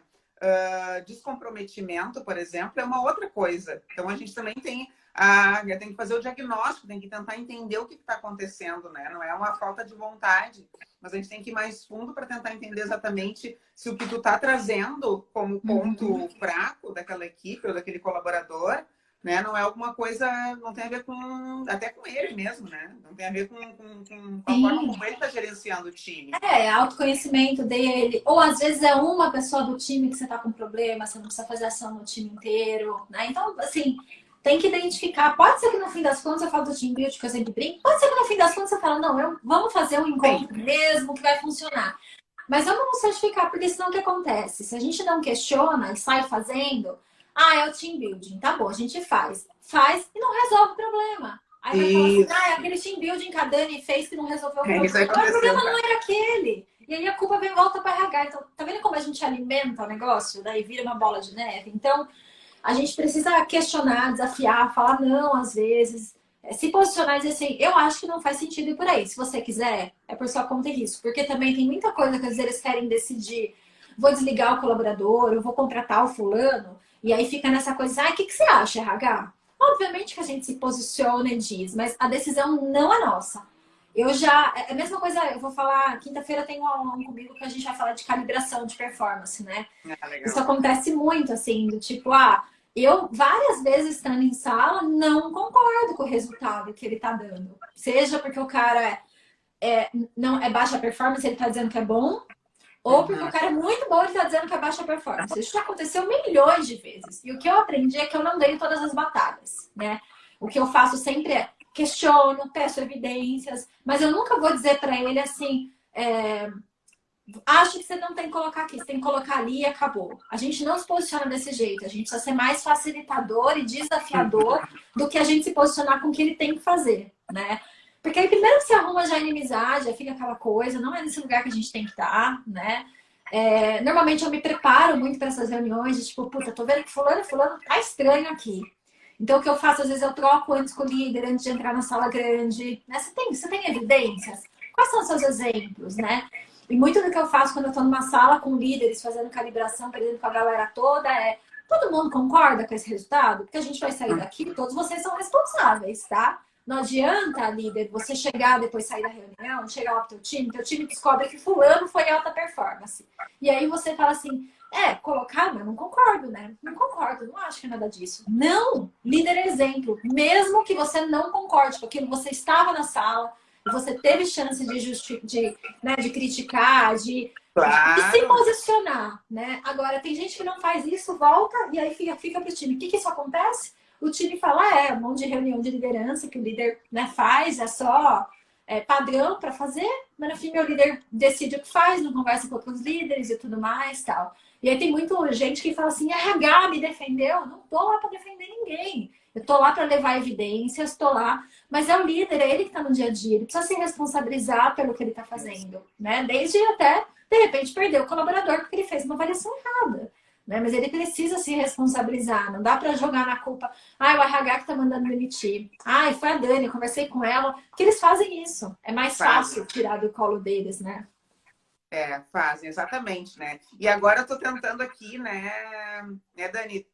descomprometimento, por exemplo, é uma outra coisa. Então a gente também tem que fazer o diagnóstico, tem que tentar entender o que está acontecendo, né? Não é uma falta de vontade, mas a gente tem que ir mais fundo para tentar entender exatamente se o que tu está trazendo como ponto fraco daquela equipe ou daquele colaborador, né? Não é alguma coisa, não tem a ver com, até com ele mesmo, né? Não tem a ver com a forma Sim. como ele está gerenciando o time. Autoconhecimento dele. Ou às vezes é uma pessoa do time que você tá com problema, você não precisa fazer ação no time inteiro, né? Então, assim, tem que identificar. Pode ser que no fim das contas eu falo do team build, que eu sempre brinco. Pode ser que no fim das contas você fala, não, vamos fazer um Sim. encontro mesmo, que vai funcionar. Mas vamos certificar, porque senão o que acontece? Se a gente não questiona e sai fazendo, é o team building, tá bom, a gente faz e não resolve o problema. Aí vai falar assim, é Isso. aquele team building que a Dani fez que não resolveu o Isso problema. aí Mas o aconteceu, problema não cara. era aquele. E aí a culpa vem volta para RH. Então, tá vendo como a gente alimenta o negócio? Daí vira uma bola de neve. Então, a gente precisa questionar, desafiar, falar não às vezes, se posicionar e dizer assim, eu acho que não faz sentido ir por aí. Se você quiser, é por sua conta e risco. Porque também tem muita coisa que às vezes eles querem decidir, vou desligar o colaborador, eu vou contratar o fulano, e aí fica nessa coisa, o que você acha, RH? Obviamente que a gente se posiciona e diz, mas a decisão não é nossa. Eu já. É a mesma coisa, eu vou falar. Quinta-feira tem um aulão comigo que a gente vai falar de calibração de performance, né? Isso Legal. acontece muito, assim, do tipo, eu várias vezes estando em sala não concordo com o resultado que ele tá dando. Seja porque o cara não é baixa performance, ele tá dizendo que é bom, ou porque o Uhum. cara é muito bom, ele tá dizendo que é baixa performance. Isso já aconteceu milhões de vezes. E o que eu aprendi é que eu não dei todas as batalhas, né? O que eu faço sempre é questiono, peço evidências, mas eu nunca vou dizer para ele assim, acho que você não tem que colocar aqui, você tem que colocar ali e acabou. A gente não se posiciona desse jeito, a gente precisa ser mais facilitador e desafiador do que a gente se posicionar com o que ele tem que fazer, né? Porque aí primeiro que se arruma já inimizade, já fica aquela coisa, não é nesse lugar que a gente tem que estar, né? Normalmente eu me preparo muito para essas reuniões, de tipo, puta, tô vendo que fulano tá estranho aqui. Então o que eu faço, às vezes eu troco antes com o líder, antes de entrar na sala grande, né? Você tem evidências? Quais são os seus exemplos, né? E muito do que eu faço quando eu estou numa sala com líderes, fazendo calibração, aprendendo com a galera toda, todo mundo concorda com esse resultado? Porque a gente vai sair daqui, todos vocês são responsáveis, tá? Não adianta, líder, você chegar depois sair da reunião, chegar lá pro teu time descobre que fulano foi alta performance. E aí você fala assim, colocar, mas não concordo, né? Não concordo, não acho que é nada disso. Não! Líder é exemplo. Mesmo que você não concorde com aquilo, você estava na sala, você teve chance de criticar, de se Claro. posicionar, né? Agora, tem gente que não faz isso, volta e aí fica pro time. O que isso acontece? O time fala, um monte de reunião de liderança que o líder, né, faz, é só padrão para fazer, mas no fim meu líder decide o que faz, não conversa com outros líderes e tudo mais, tal. E aí tem muita gente que fala assim, RH me defendeu, não tô lá para defender ninguém. Eu tô lá para levar evidências, tô lá, mas é o líder, é ele que está no dia a dia, ele precisa se responsabilizar pelo que ele está fazendo, né? Desde até, de repente, perder o colaborador porque ele fez uma avaliação errada. Né? Mas ele precisa se responsabilizar, não dá para jogar na culpa. O RH que tá mandando demitir. Foi a Dani, eu conversei com ela. Porque eles fazem isso. É mais Fazem. fácil tirar do colo deles, né? Fazem, exatamente, né? E agora eu tô tentando aqui, né, Dani,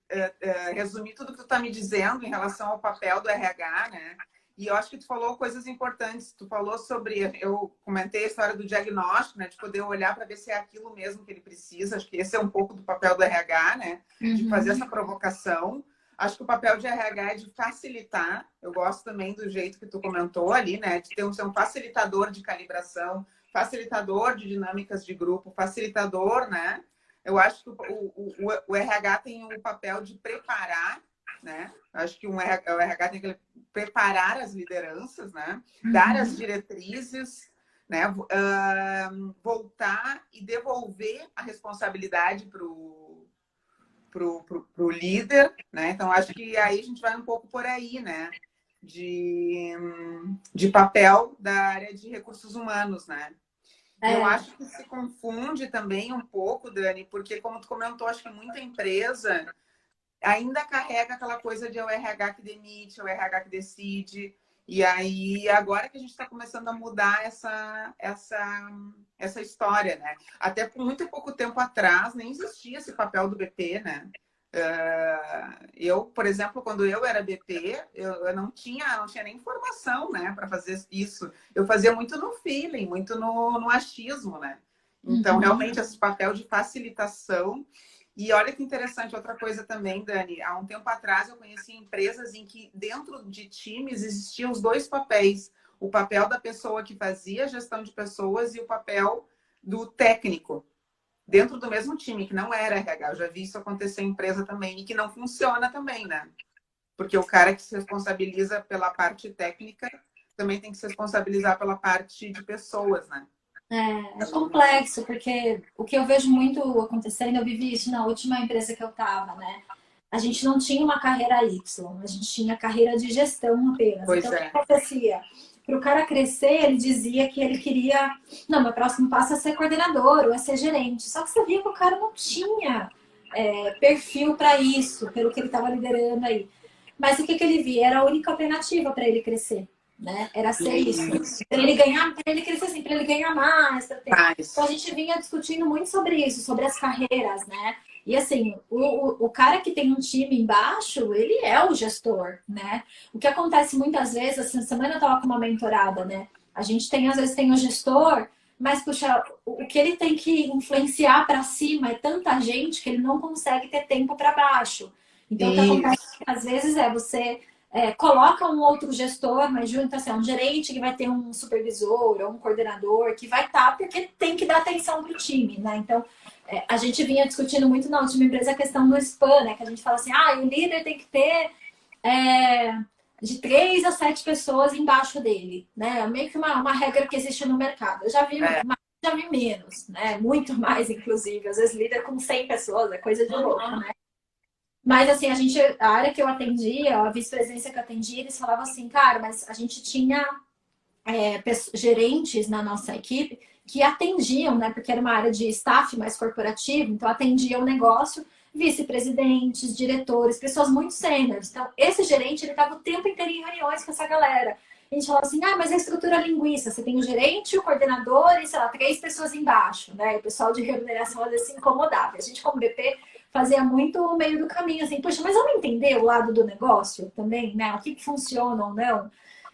resumir tudo que tu tá me dizendo em relação ao papel do RH, né? E eu acho que tu falou coisas importantes. Tu falou sobre, eu comentei a história do diagnóstico, né? De poder olhar para ver se é aquilo mesmo que ele precisa. Acho que esse é um pouco do papel do RH, né? De fazer essa provocação. Acho que o papel de RH é de facilitar. Eu gosto também do jeito que tu comentou ali, né? De ser um facilitador de calibração, facilitador de dinâmicas de grupo, facilitador, né? Eu acho que o RH tem o papel de preparar, né? Eu acho que o RH tem que preparar as lideranças, né? Dar as diretrizes, né? Voltar e devolver a responsabilidade para o líder, né? Então, acho que aí a gente vai um pouco por aí, né? De papel da área de recursos humanos, né? E eu É, acho que se confunde também um pouco, Dani, porque, como tu comentou, acho que muita empresa ainda carrega aquela coisa de é o RH que demite, é o RH que decide. E aí, agora que a gente está começando a mudar essa história, né? Até por muito pouco tempo atrás, nem existia esse papel do BP, né? Eu, por exemplo, quando eu era BP, eu não tinha nem formação, né, para fazer isso. Eu fazia muito no feeling, muito no achismo, né? Então, realmente, esse papel de facilitação. E olha que interessante, outra coisa também, Dani. Há um tempo atrás eu conheci empresas em que dentro de times existiam os dois papéis. O papel da pessoa que fazia gestão de pessoas e o papel do técnico dentro do mesmo time, que não era RH. Eu já vi isso acontecer em empresa também e que não funciona também, né? Porque o cara que se responsabiliza pela parte técnica também tem que se responsabilizar pela parte de pessoas, né? é complexo, porque o que eu vejo muito acontecendo, eu vivi isso na última empresa que eu estava, né? A gente não tinha uma carreira Y, a gente tinha carreira de gestão apenas. Pois Então, o que é. acontecia? Para o cara crescer, ele dizia que ele queria. Não, meu próximo passo é ser coordenador ou é ser gerente. Só que você via que o cara não tinha perfil para isso, pelo que ele estava liderando aí. Mas o que, que ele via? Era a única alternativa para ele crescer, né? Era ser isso. Isso. Para ele ganhar, para ele crescer assim, para ele ganhar mais, para ter. Então a Faz. gente vinha discutindo muito sobre isso, sobre as carreiras, né? E assim, o cara que tem um time embaixo, ele é o gestor, né? O que acontece muitas vezes, essa semana eu tava com uma mentorada, né? A gente tem, às vezes, tem o gestor, mas, puxa, o que ele tem que influenciar para cima é tanta gente que ele não consegue ter tempo para baixo. Então, o que acontece Isso. às vezes é você coloca um outro gestor, mas junta assim, um gerente que vai ter um supervisor ou um coordenador que vai estar, porque tem que dar atenção para o time, né? Então, a gente vinha discutindo muito na última empresa a questão do spam, né? Que a gente fala assim, o líder tem que ter é, de 3 a 7 pessoas embaixo dele, né? Meio que uma regra que existe no mercado. Eu já vi É. mais, já vi menos, né? Muito mais, inclusive. Às vezes líder com 100 pessoas, é coisa de louco, né? Mas assim, a área que eu atendia, a vice-presidência que eu atendia, eles falavam assim, cara, mas a gente tinha gerentes na nossa equipe que atendiam, né? Porque era uma área de staff mais corporativo, então atendiam o negócio, vice-presidentes, diretores, pessoas muito sêniores. Então, esse gerente, ele estava o tempo inteiro em reuniões com essa galera. A gente falava assim, mas a estrutura linguiça, você tem o gerente, o coordenador e, sei lá, 3 pessoas embaixo, né? O pessoal de remuneração, às vezes, se incomodava. A gente, como BP, fazia muito o meio do caminho, assim, poxa, mas vamos entender o lado do negócio também, né? O que funciona ou não.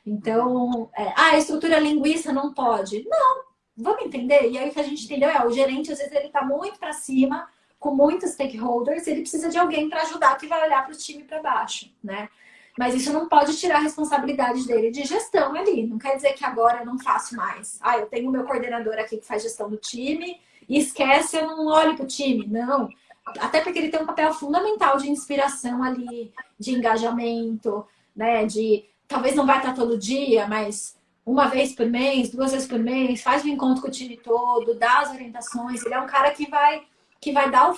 Então, a estrutura linguiça não pode. Não, vamos entender? E aí o que a gente entendeu o gerente, às vezes, ele está muito para cima, com muitos stakeholders, ele precisa de alguém para ajudar que vai olhar para o time para baixo, né? Mas isso não pode tirar a responsabilidade dele de gestão ali. Não quer dizer que agora eu não faço mais. Eu tenho o meu coordenador aqui que faz gestão do time e esquece, eu não olho para o time. Não. Até porque ele tem um papel fundamental de inspiração ali, de engajamento, né? De talvez não vai estar todo dia, mas uma vez por mês, 2 vezes por mês, faz um encontro com o time todo, dá as orientações. Ele é um cara que vai dar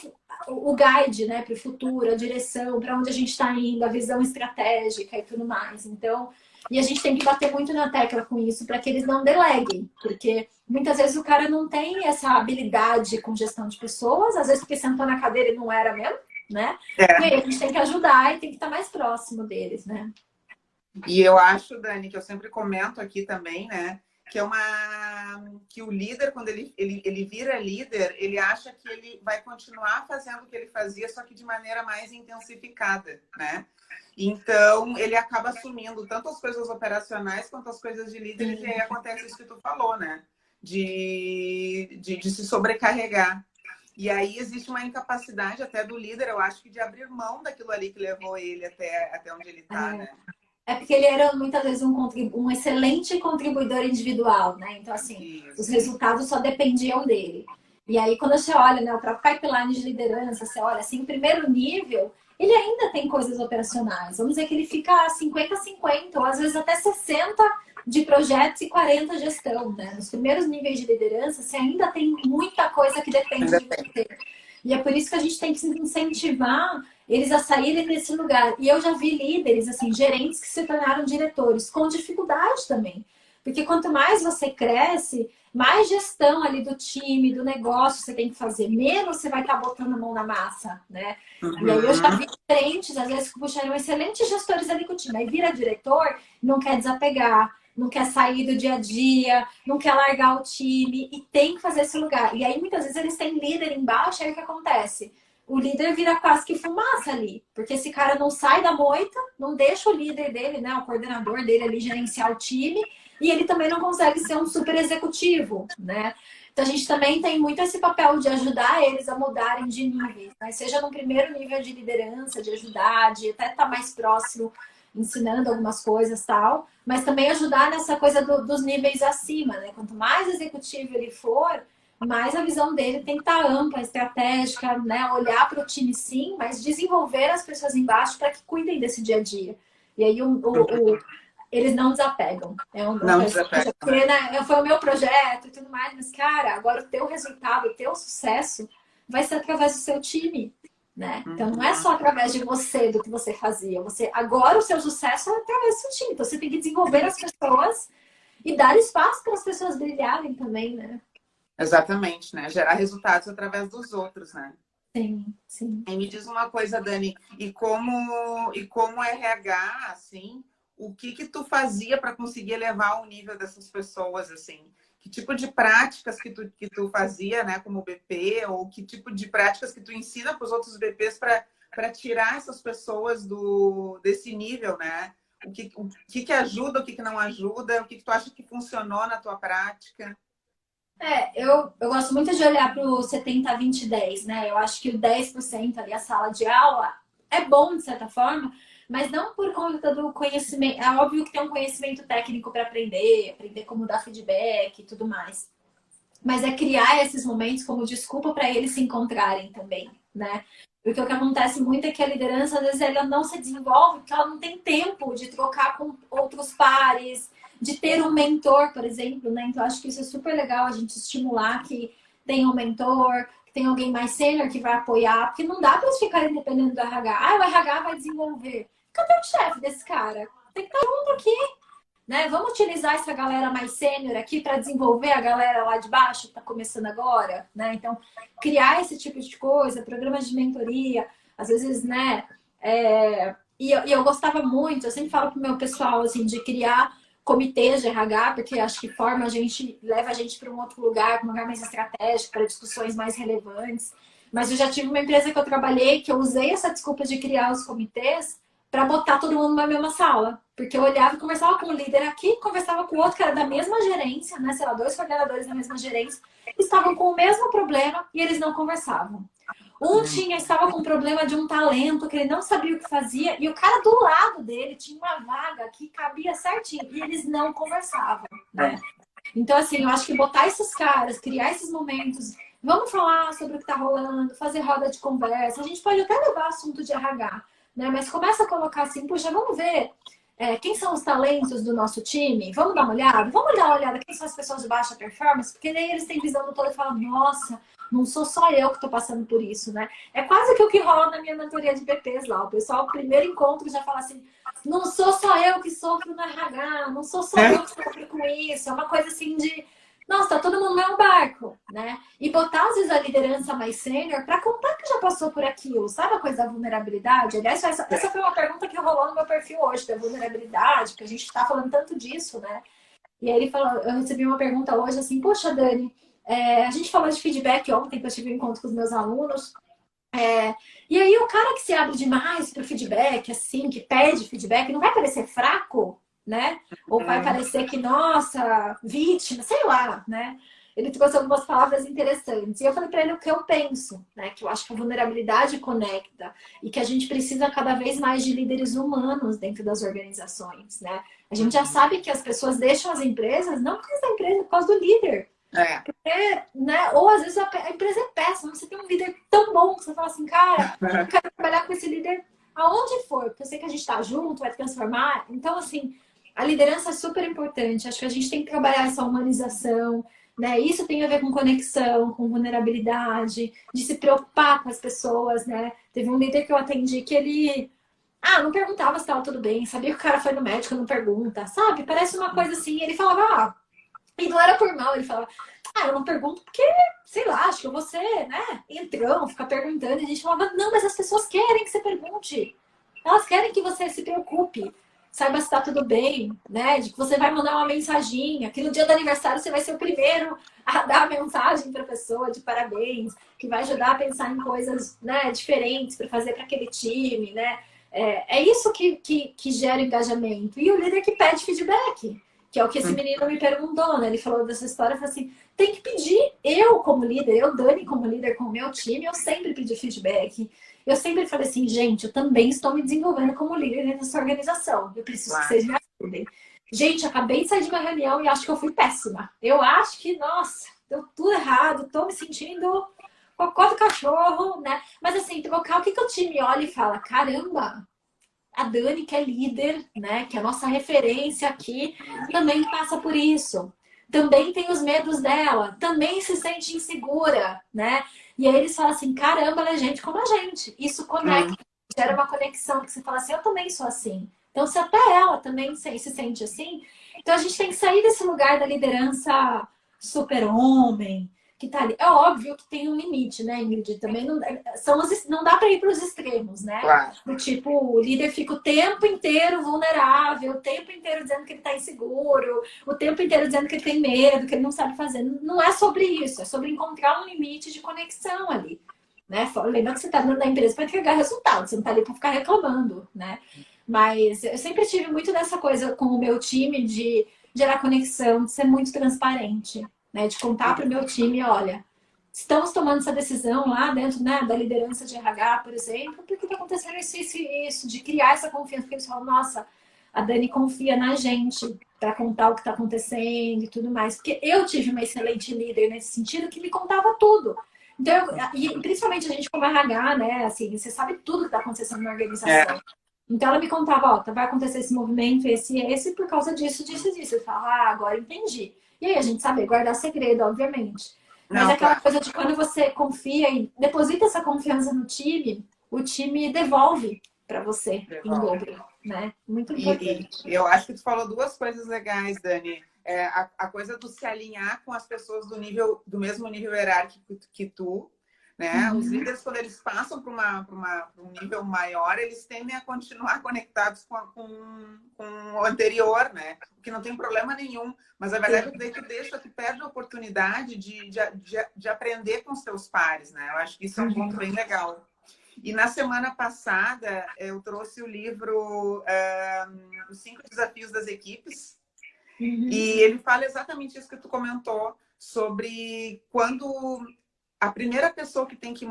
o guide, né, para o futuro, a direção, para onde a gente está indo, a visão estratégica e tudo mais. Então, e a gente tem que bater muito na tecla com isso para que eles não deleguem, porque muitas vezes o cara não tem essa habilidade com gestão de pessoas, às vezes porque sentou na cadeira e não era mesmo, né? E aí a gente tem que ajudar e tem que estar mais próximo deles, né? E eu acho, Dani, que eu sempre comento aqui também, né? Que o líder, quando ele vira líder, ele acha que ele vai continuar fazendo o que ele fazia, só que de maneira mais intensificada, né? Então, ele acaba assumindo tanto as coisas operacionais quanto as coisas de líder, e aí acontece isso que tu falou, né? De se sobrecarregar. E aí existe uma incapacidade até do líder, eu acho que de abrir mão daquilo ali que levou ele até onde ele está, né? É porque ele era muitas vezes um excelente contribuidor individual, né? Então, assim, os Isso. resultados só dependiam dele. E aí, quando você olha, né, o próprio pipeline de liderança, você olha assim, o primeiro nível, ele ainda tem coisas operacionais. Vamos dizer que ele fica 50-50, ou às vezes até 60 de projetos e 40 gestão, né? Nos primeiros níveis de liderança, você ainda tem muita coisa que depende Ainda de tem. você. E é por isso que a gente tem que incentivar eles a saírem desse lugar. E eu já vi líderes, assim, gerentes que se tornaram diretores, com dificuldade também. Porque quanto mais você cresce, mais gestão ali do time, do negócio você tem que fazer. Menos você vai estar botando a mão na massa, né? E aí eu já Uhum. vi gerentes, às vezes, que puxaram excelentes gestores ali com o time. Aí vira diretor, não quer desapegar, não quer sair do dia a dia, não quer largar o time e tem que fazer esse lugar. E aí muitas vezes eles têm líder embaixo, aí o que acontece? O líder vira quase que fumaça ali, porque esse cara não sai da moita, não deixa o líder dele, né, o coordenador dele ali gerenciar o time, e ele também não consegue ser um super executivo, né? Então a gente também tem muito esse papel de ajudar eles a mudarem de níveis, né? Seja no primeiro nível de liderança, de ajudar, de até estar mais próximo, ensinando algumas coisas tal, mas também ajudar nessa coisa dos níveis acima, né? Quanto mais executivo ele for, mais a visão dele tem que estar ampla, estratégica, né? Olhar para o time sim, mas desenvolver as pessoas embaixo para que cuidem desse dia a dia. E aí eles não desapegam. É uma Não coisa desapega, porque, né? né, foi o meu projeto e tudo mais, mas, cara, agora o teu resultado, o teu sucesso vai ser através do seu time. Né? Então não é Uhum. só através de você, do que você fazia. Você agora o seu sucesso é através do seu time. Então você tem que desenvolver as pessoas e dar espaço para as pessoas brilharem também, né? Exatamente, né? Gerar resultados através dos outros, né? Sim, sim. E me diz uma coisa, Dani, e como RH, assim, o que que tu fazia para conseguir elevar o nível dessas pessoas, assim? Que tipo de práticas que tu fazia, né, como BP, ou que tipo de práticas que tu ensina para os outros BPs para tirar essas pessoas desse nível, né? O que ajuda, o que não ajuda, o que tu acha que funcionou na tua prática? Eu gosto muito de olhar para o 70-20-10, né? Eu acho que o 10% ali, a sala de aula, é bom de certa forma, mas não por conta do conhecimento. É óbvio que tem um conhecimento técnico para aprender como dar feedback e tudo mais. Mas é criar esses momentos como desculpa para eles se encontrarem também, né? Porque o que acontece muito é que a liderança, às vezes, ela não se desenvolve porque ela não tem tempo de trocar com outros pares, de ter um mentor, por exemplo, né? Então, acho que isso é super legal a gente estimular que tenha um mentor, que tenha alguém mais sênior que vai apoiar, porque não dá para eles ficarem dependendo do RH. Ah, o RH vai desenvolver. Cadê o chefe desse cara? Tem que estar junto aqui, né? Vamos utilizar essa galera mais sênior aqui para desenvolver a galera lá de baixo que está começando agora, né? Então, criar esse tipo de coisa, programas de mentoria, às vezes, né? E eu gostava muito, eu sempre falo pro meu pessoal, assim, de criar comitês de RH, porque acho que forma a gente, leva a gente para um outro lugar, um lugar mais estratégico, para discussões mais relevantes. Mas eu já tive uma empresa que eu trabalhei que eu usei essa desculpa de criar os comitês para botar todo mundo na mesma sala. Porque eu olhava e conversava com o líder aqui, conversava com o outro que era da mesma gerência, né? Sei lá, dois coordenadores da mesma gerência, estavam com o mesmo problema e eles não conversavam. Estava com problema de um talento que ele não sabia o que fazia, e o cara do lado dele tinha uma vaga que cabia certinho, e eles não conversavam, né? Então, assim, eu acho que botar esses caras, criar esses momentos, vamos falar sobre o que está rolando, fazer roda de conversa, a gente pode até levar assunto de RH, né? Mas começa a colocar assim, puxa, vamos ver quem são os talentos do nosso time? Vamos dar uma olhada? Vamos dar uma olhada quem são as pessoas de baixa performance? Porque daí eles têm visão do todo e falam, nossa, não sou só eu que estou passando por isso, né? É quase que o que rola na minha mentoria de BPs lá. O pessoal, no primeiro encontro, já fala assim, não sou só eu que sofro no RH, não sou só eu que sofro com isso. É uma coisa assim de, nossa, tá todo mundo no mesmo barco, né? E botar, às vezes, a liderança mais sênior para contar que já passou por aquilo. Sabe a coisa da vulnerabilidade? Aliás, essa foi uma pergunta que rolou no meu perfil hoje, da vulnerabilidade, porque a gente tá falando tanto disso, né? E aí ele falou, eu recebi uma pergunta hoje assim, poxa, Dani, a gente falou de feedback ontem, que eu tive um encontro com os meus alunos, e aí o cara que se abre demais para o feedback, assim, que pede feedback, não vai parecer fraco, né? Ou vai parecer que, nossa, vítima, sei lá, né? Ele trouxe algumas palavras interessantes. E eu falei para ele o que eu penso, né? Que eu acho que a vulnerabilidade conecta e que a gente precisa cada vez mais de líderes humanos dentro das organizações, né? A gente já sabe que as pessoas deixam as empresas não por causa da empresa, por causa do líder. É. Né? Ou às vezes a empresa é péssima, você tem um líder tão bom que você fala assim, cara, eu quero trabalhar com esse líder aonde for, porque eu sei que a gente tá junto, vai transformar. Então, assim, a liderança é super importante. Acho que a gente tem que trabalhar essa humanização, né? Isso tem a ver com conexão, com vulnerabilidade, de se preocupar com as pessoas, né? Teve um líder que eu atendi que ele não perguntava se estava tudo bem, sabia que o cara foi no médico, não pergunta, sabe? Parece uma coisa assim. Ele falava, e não era por mal, ele falava, eu não pergunto porque, sei lá, acho que eu vou ser, né, entrão, ficar perguntando. E a gente falava, não, mas as pessoas querem que você pergunte. Elas querem que você se preocupe, saiba se está tudo bem, né? De que você vai mandar uma mensaginha, que no dia do aniversário você vai ser o primeiro a dar a mensagem para a pessoa de parabéns, que vai ajudar a pensar em coisas, né, diferentes para fazer para aquele time, né? É isso que gera engajamento. E o líder que pede feedback, que é o que esse menino me perguntou, né? Ele falou dessa história, falou assim, tem que pedir. Eu, como líder, eu, Dani, como líder com o meu time, eu sempre pedi feedback. Eu sempre falei assim, gente, eu também estou me desenvolvendo como líder nessa organização. Eu preciso que vocês me ajudem. Gente, acabei de sair de uma reunião e acho que eu fui péssima. Eu acho que, nossa, deu tudo errado, estou me sentindo cocô do cachorro, né? Mas assim, trocar o que o time olha e fala, caramba, a Dani, que é líder, né, que é a nossa referência aqui, também passa por isso. Também tem os medos dela, também se sente insegura, né? E aí eles falam assim, caramba, ela é gente como a gente. Isso conecta, gera uma conexão, que você fala assim, eu também sou assim. Então, se até ela também se sente assim, então a gente tem que sair desse lugar da liderança super-homem, que tá ali. É óbvio que tem um limite, né, Ingrid? Também não dá para ir para os extremos, né? Claro. Do tipo, o líder fica o tempo inteiro vulnerável, o tempo inteiro dizendo que ele está inseguro, o tempo inteiro dizendo que ele tem medo, que ele não sabe fazer. Não é sobre isso, é sobre encontrar um limite de conexão ali. Né? Lembra que você está dentro da empresa para entregar resultado, você não está ali para ficar reclamando, né? Mas eu sempre tive muito dessa coisa com o meu time de gerar conexão, de ser muito transparente, né? De contar para o meu time, olha, estamos tomando essa decisão lá dentro, né, da liderança de RH, por exemplo, porque está acontecendo isso, de criar essa confiança, porque eles falam, nossa, a Dani confia na gente para contar o que está acontecendo e tudo mais. Porque eu tive uma excelente líder nesse sentido que me contava tudo. Então, e principalmente a gente como RH, né, assim, você sabe tudo que está acontecendo na organização. Então ela me contava, vai acontecer esse movimento, esse e esse, por causa disso. Eu falava, agora entendi. E aí a gente sabe guardar segredo, obviamente. Mas Não, é aquela claro. coisa de quando você confia e deposita essa confiança no time, o time devolve para você em dobro, né? Muito importante. E eu acho que tu falou duas coisas legais, Dani. A coisa do se alinhar com as pessoas do mesmo nível hierárquico que tu, né? Os líderes, quando eles passam para um nível maior, eles tendem a continuar conectados com o anterior, né? O que não tem problema nenhum. Mas a verdade é que daí tu perde a oportunidade de aprender com os teus pares, né? Eu acho que isso é um ponto bem legal. E na semana passada eu trouxe o livro Os 5 Desafios das Equipes. E ele fala exatamente isso que tu comentou, sobre quando a primeira pessoa que tem que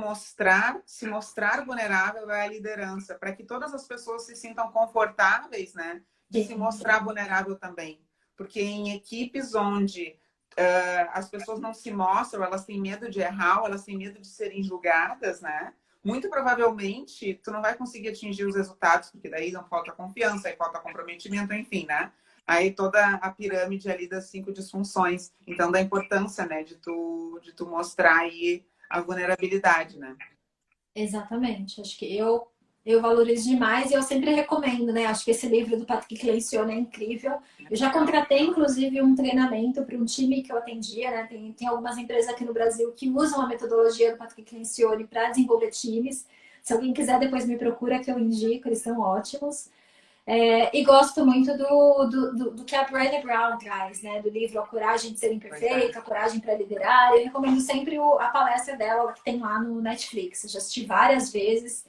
se mostrar vulnerável é a liderança, para que todas as pessoas se sintam confortáveis, né, de se mostrar vulnerável também. Porque em equipes onde as pessoas não se mostram, elas têm medo de errar, elas têm medo de serem julgadas, né? Muito provavelmente tu não vai conseguir atingir os resultados, porque daí não falta confiança, aí falta comprometimento, enfim, né? Aí toda a pirâmide ali das 5 disfunções. Então, da importância, né, de tu mostrar aí a vulnerabilidade, né? Exatamente. Acho que eu valorizo demais e eu sempre recomendo, né? Acho que esse livro do Patrick Lencioni é incrível. Eu já contratei, inclusive, um treinamento para um time que eu atendia, né? Tem algumas empresas aqui no Brasil que usam a metodologia do Patrick Lencioni para desenvolver times. Se alguém quiser, depois me procura que eu indico, eles são ótimos. E gosto muito do que a Brené Brown traz, né? Do livro A Coragem de Ser Imperfeita, A Coragem para Liderar. Eu recomendo sempre a palestra dela, que tem lá no Netflix. Eu já assisti várias vezes.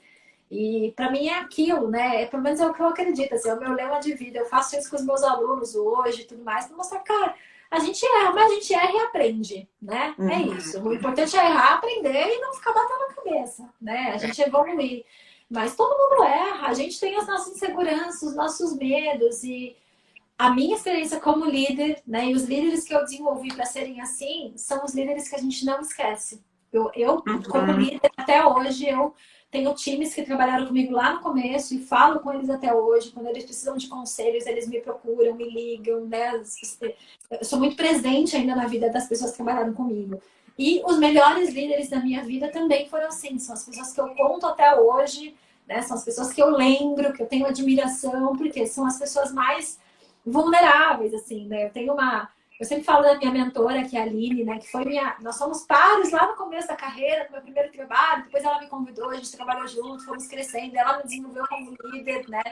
E para mim é aquilo, né? Pelo menos é o que eu acredito. Assim, é o meu lema de vida. Eu faço isso com os meus alunos hoje e tudo mais, para mostrar, cara, a gente erra, mas a gente erra e aprende, né? É isso. O importante é errar, aprender e não ficar batendo a cabeça, né? A gente evoluir. Mas todo mundo erra, a gente tem as nossas inseguranças, os nossos medos e a minha experiência como líder, né, e os líderes que eu desenvolvi para serem assim, são os líderes que a gente não esquece. Como Uhum. líder, até hoje, eu tenho times que trabalharam comigo lá no começo e falo com eles até hoje. Quando eles precisam de conselhos, eles me procuram, me ligam, né? Eu sou muito presente ainda na vida das pessoas que trabalharam comigo. E os melhores líderes da minha vida também foram assim. São as pessoas que eu conto até hoje, né? São as pessoas que eu lembro, que eu tenho admiração, porque são as pessoas mais vulneráveis, assim, né? Eu sempre falo da minha mentora, que é a Aline, né? Que foi minha. Nós somos pares lá no começo da carreira, no meu primeiro trabalho, depois ela me convidou, a gente trabalhou junto, fomos crescendo, ela me desenvolveu como líder, né?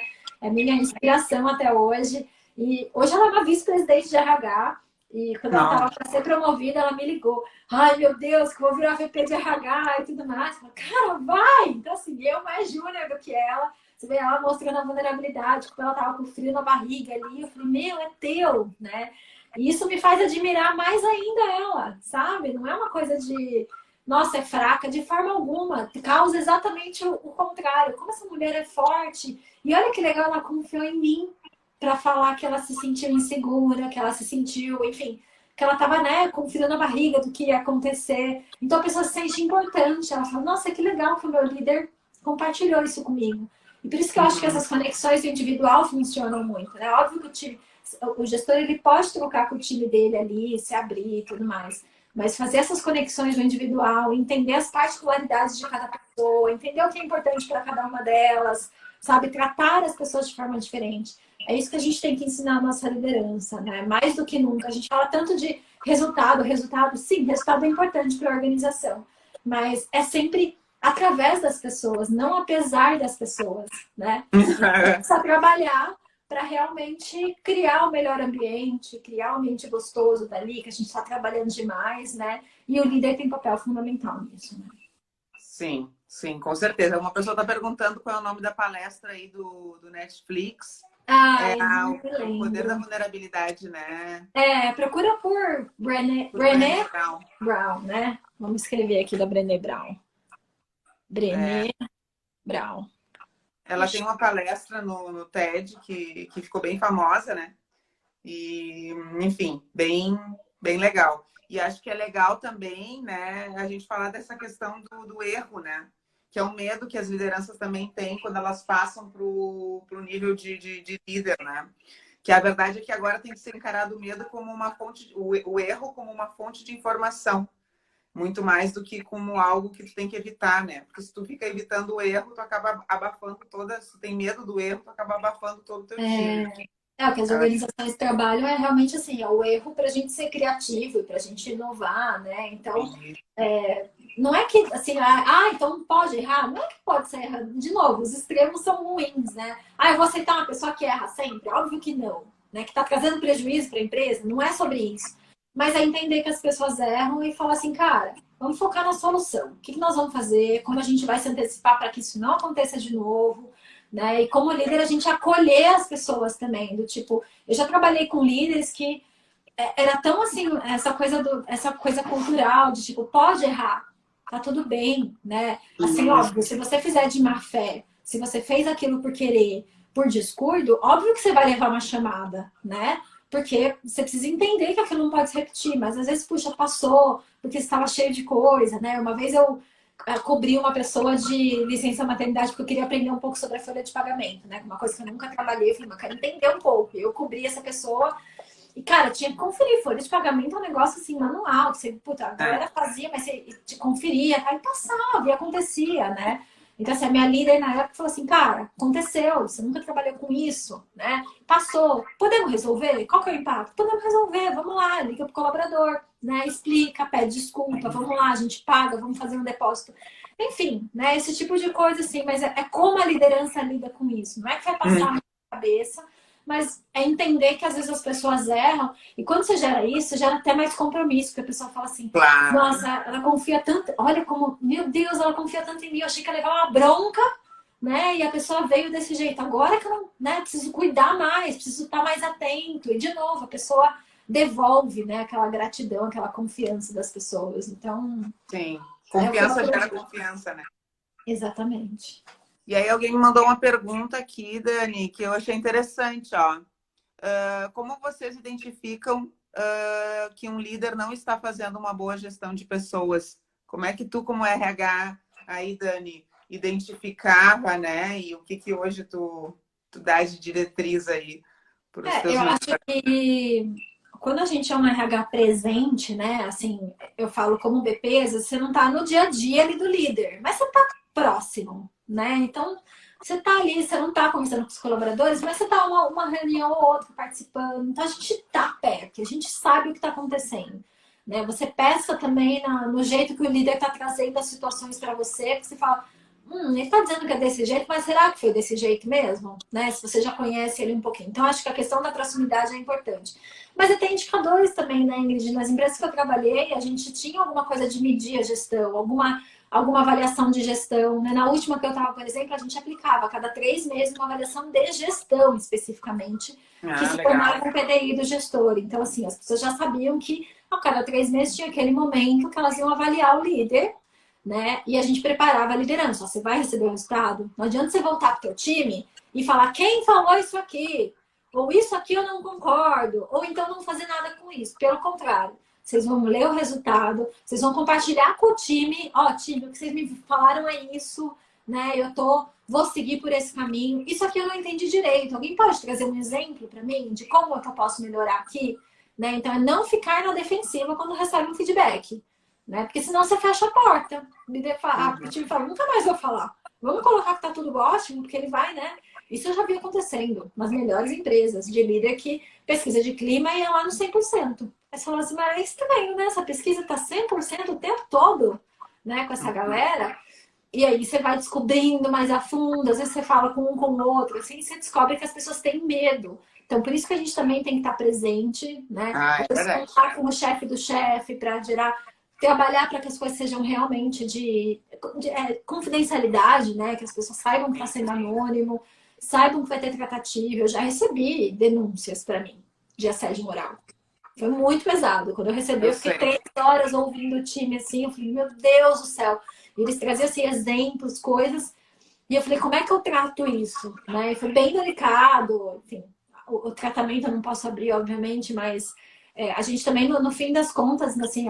É minha inspiração até hoje. E hoje ela é uma vice-presidente de RH. E quando ela estava Não. para ser promovida, ela me ligou. Ai, meu Deus, que eu vou virar VP de RH e tudo mais. Eu falei, cara, vai! Então, assim, eu mais júnior do que ela. Você vê ela mostrando a vulnerabilidade, como ela tava com frio na barriga ali. Eu falei, meu, é teu, né? E isso me faz admirar mais ainda ela, sabe? Não é uma coisa de, nossa, é fraca, de forma alguma. Causa exatamente o contrário. Como essa mulher é forte. E olha que legal, ela confiou em mim para falar que ela se sentiu insegura, que ela se sentiu, enfim, que ela tava, né, com frio na barriga do que ia acontecer. Então a pessoa se sente importante. Ela fala, nossa, que legal que o meu líder compartilhou isso comigo. E por isso que eu acho que Uhum. essas conexões do individual funcionam muito, né? Óbvio que o gestor ele pode trocar com o time dele ali, se abrir e tudo mais. Mas fazer essas conexões do individual, entender as particularidades de cada pessoa, entender o que é importante para cada uma delas, sabe? Tratar as pessoas de forma diferente. É isso que a gente tem que ensinar a nossa liderança, né? Mais do que nunca. A gente fala tanto de resultado, resultado, sim, resultado é importante para a organização. Mas é sempre através das pessoas, não apesar das pessoas, né? Precisa trabalhar para realmente criar o melhor ambiente, criar um ambiente gostoso dali, que a gente está trabalhando demais, né? E o líder tem papel fundamental nisso, né? Sim, sim, com certeza. Uma pessoa está perguntando qual é o nome da palestra aí do Netflix. É Ai, não me o poder da lembro. vulnerabilidade, né? Procura por Por Brené Brené Brown. Brown, né? Vamos escrever aqui da Brené Brown. É, Brené Brown. ela tem uma palestra no TED que ficou bem famosa, né? E, enfim, bem legal. E acho que é legal também, né, a gente falar dessa questão do erro, né? Que é um medo que as lideranças também têm quando elas passam para o nível de líder, né? Que a verdade é que agora tem que ser encarado o medo como uma fonte, o erro como uma fonte de informação, muito mais do que como algo que tu tem que evitar, né? Porque se tu fica evitando o erro, tu acaba abafando toda, se tu tem medo do erro, tu acaba abafando todo o teu time, né? O que as organizações trabalham é realmente assim, é o erro para a gente ser criativo e para a gente inovar, né? Então, não é que assim, então pode errar? Não é que pode ser errado. De novo, os extremos são ruins, né? Eu vou aceitar uma pessoa que erra sempre? Óbvio que não, né? Que está trazendo prejuízo para a empresa, não é sobre isso. Mas é entender que as pessoas erram e falar assim, cara, vamos focar na solução. O que nós vamos fazer? Como a gente vai se antecipar para que isso não aconteça de novo? Né? E como líder, a gente acolher as pessoas também, do tipo, eu já trabalhei com líderes que era tão assim, essa coisa cultural, de tipo, pode errar, tá tudo bem, né? Assim, óbvio, se você fizer de má fé, se você fez aquilo por querer, por descuido, óbvio que você vai levar uma chamada, né? Porque você precisa entender que aquilo não pode se repetir, mas às vezes, puxa, passou, porque estava cheio de coisa, né? Uma vez eu cobri uma pessoa de licença maternidade porque eu queria aprender um pouco sobre a folha de pagamento, né? Uma coisa que eu nunca trabalhei, eu falei, mas eu quero entender um pouco. Eu cobri essa pessoa e, cara, tinha que conferir. Folha de pagamento é um negócio assim, manual. Que você, puta, a galera fazia, mas você te conferia, tá? E passava, e acontecia, né? Então, assim, a minha líder na época falou assim, cara, aconteceu, você nunca trabalhou com isso, né? Passou, podemos resolver? Qual que é o impacto? Podemos resolver, vamos lá, liga pro colaborador, né? Explica, pede desculpa, vamos lá, a gente paga, vamos fazer um depósito. Enfim, né? Esse tipo de coisa, assim, mas é como a liderança lida com isso. Não é que vai passar na cabeça, mas é entender que às vezes as pessoas erram, e quando você gera isso, você gera até mais compromisso, porque a pessoa fala assim, Claro. nossa, ela confia tanto, olha como, meu Deus, ela confia tanto em mim, eu achei que ia levar uma bronca, né? E a pessoa veio desse jeito, agora que eu não, né, preciso cuidar mais, preciso estar mais atento, e de novo, a pessoa devolve, né, aquela gratidão, aquela confiança das pessoas, então, Sim. é o que eu Confiança gera aprendi. confiança, né? Exatamente. E aí alguém me mandou uma pergunta aqui, Dani, que eu achei interessante, ó. como vocês identificam que um líder não está fazendo uma boa gestão de pessoas? Como é que tu, como RH, aí, Dani, identificava, né? E o que hoje tu dá de diretriz aí para os teus Eu acho mentores? que quando a gente é um RH presente, né? Assim, eu falo como BP, às vezes você não tá no dia a dia ali do líder, mas você tá próximo, né? Então, você tá ali, você não tá conversando com os colaboradores, mas você tá uma reunião ou outra participando. Então, a gente tá perto, a gente sabe o que tá acontecendo. Né? Você peça também no jeito que o líder tá trazendo as situações para você, que você fala, ele tá dizendo que é desse jeito, mas será que foi desse jeito mesmo? Né? Se você já conhece ele um pouquinho. Então, acho que a questão da proximidade é importante. Mas tem indicadores também, né, Ingrid? Nas empresas que eu trabalhei, a gente tinha alguma coisa de medir a gestão, alguma avaliação de gestão. Né? Na última que eu estava, por exemplo, a gente aplicava a cada 3 meses uma avaliação de gestão, especificamente, que se Legal. tornava um PDI do gestor. Então, assim, as pessoas já sabiam que a cada 3 meses tinha aquele momento que elas iam avaliar o líder, né? E a gente preparava a liderança. Ó, você vai receber o resultado. Não adianta você voltar para o teu time e falar quem falou isso aqui, ou isso aqui eu não concordo, ou então não fazer nada com isso. Pelo contrário, vocês vão ler o resultado, vocês vão compartilhar com o time. Ó, time, o que vocês me falaram é isso, né? Vou seguir por esse caminho. Isso aqui eu não entendi direito. Alguém pode trazer um exemplo para mim de como é que eu posso melhorar aqui? Né? Então, é não ficar na defensiva quando recebe um feedback. Né? Porque senão você fecha a porta. O time fala, nunca mais vou falar. Vamos colocar que tá tudo ótimo, porque ele vai, né? Isso eu já vi acontecendo nas melhores empresas de líder que pesquisa de clima ia lá no 100%. Aí você fala assim, mas é estranho, né? Essa pesquisa tá 100% o tempo todo, né? Com essa galera. E aí você vai descobrindo mais a fundo, às vezes você fala com um com o outro, assim, você descobre que as pessoas têm medo. Então, por isso que a gente também tem que estar presente, né? É verdade. Contar com o chefe do chefe para gerar, trabalhar para que as coisas sejam realmente de confidencialidade, né? Que as pessoas saibam que está sendo anônimo, saibam que vai ter tratativa. Eu já recebi denúncias para mim de assédio moral. Foi muito pesado. Quando eu recebi, eu fiquei 3 horas ouvindo o time assim. Eu falei, meu Deus do céu. E eles traziam assim, exemplos, coisas. E eu falei, como é que eu trato isso? Né? E foi bem delicado. Enfim, o tratamento eu não posso abrir, obviamente, mas a gente também, no fim das contas, assim,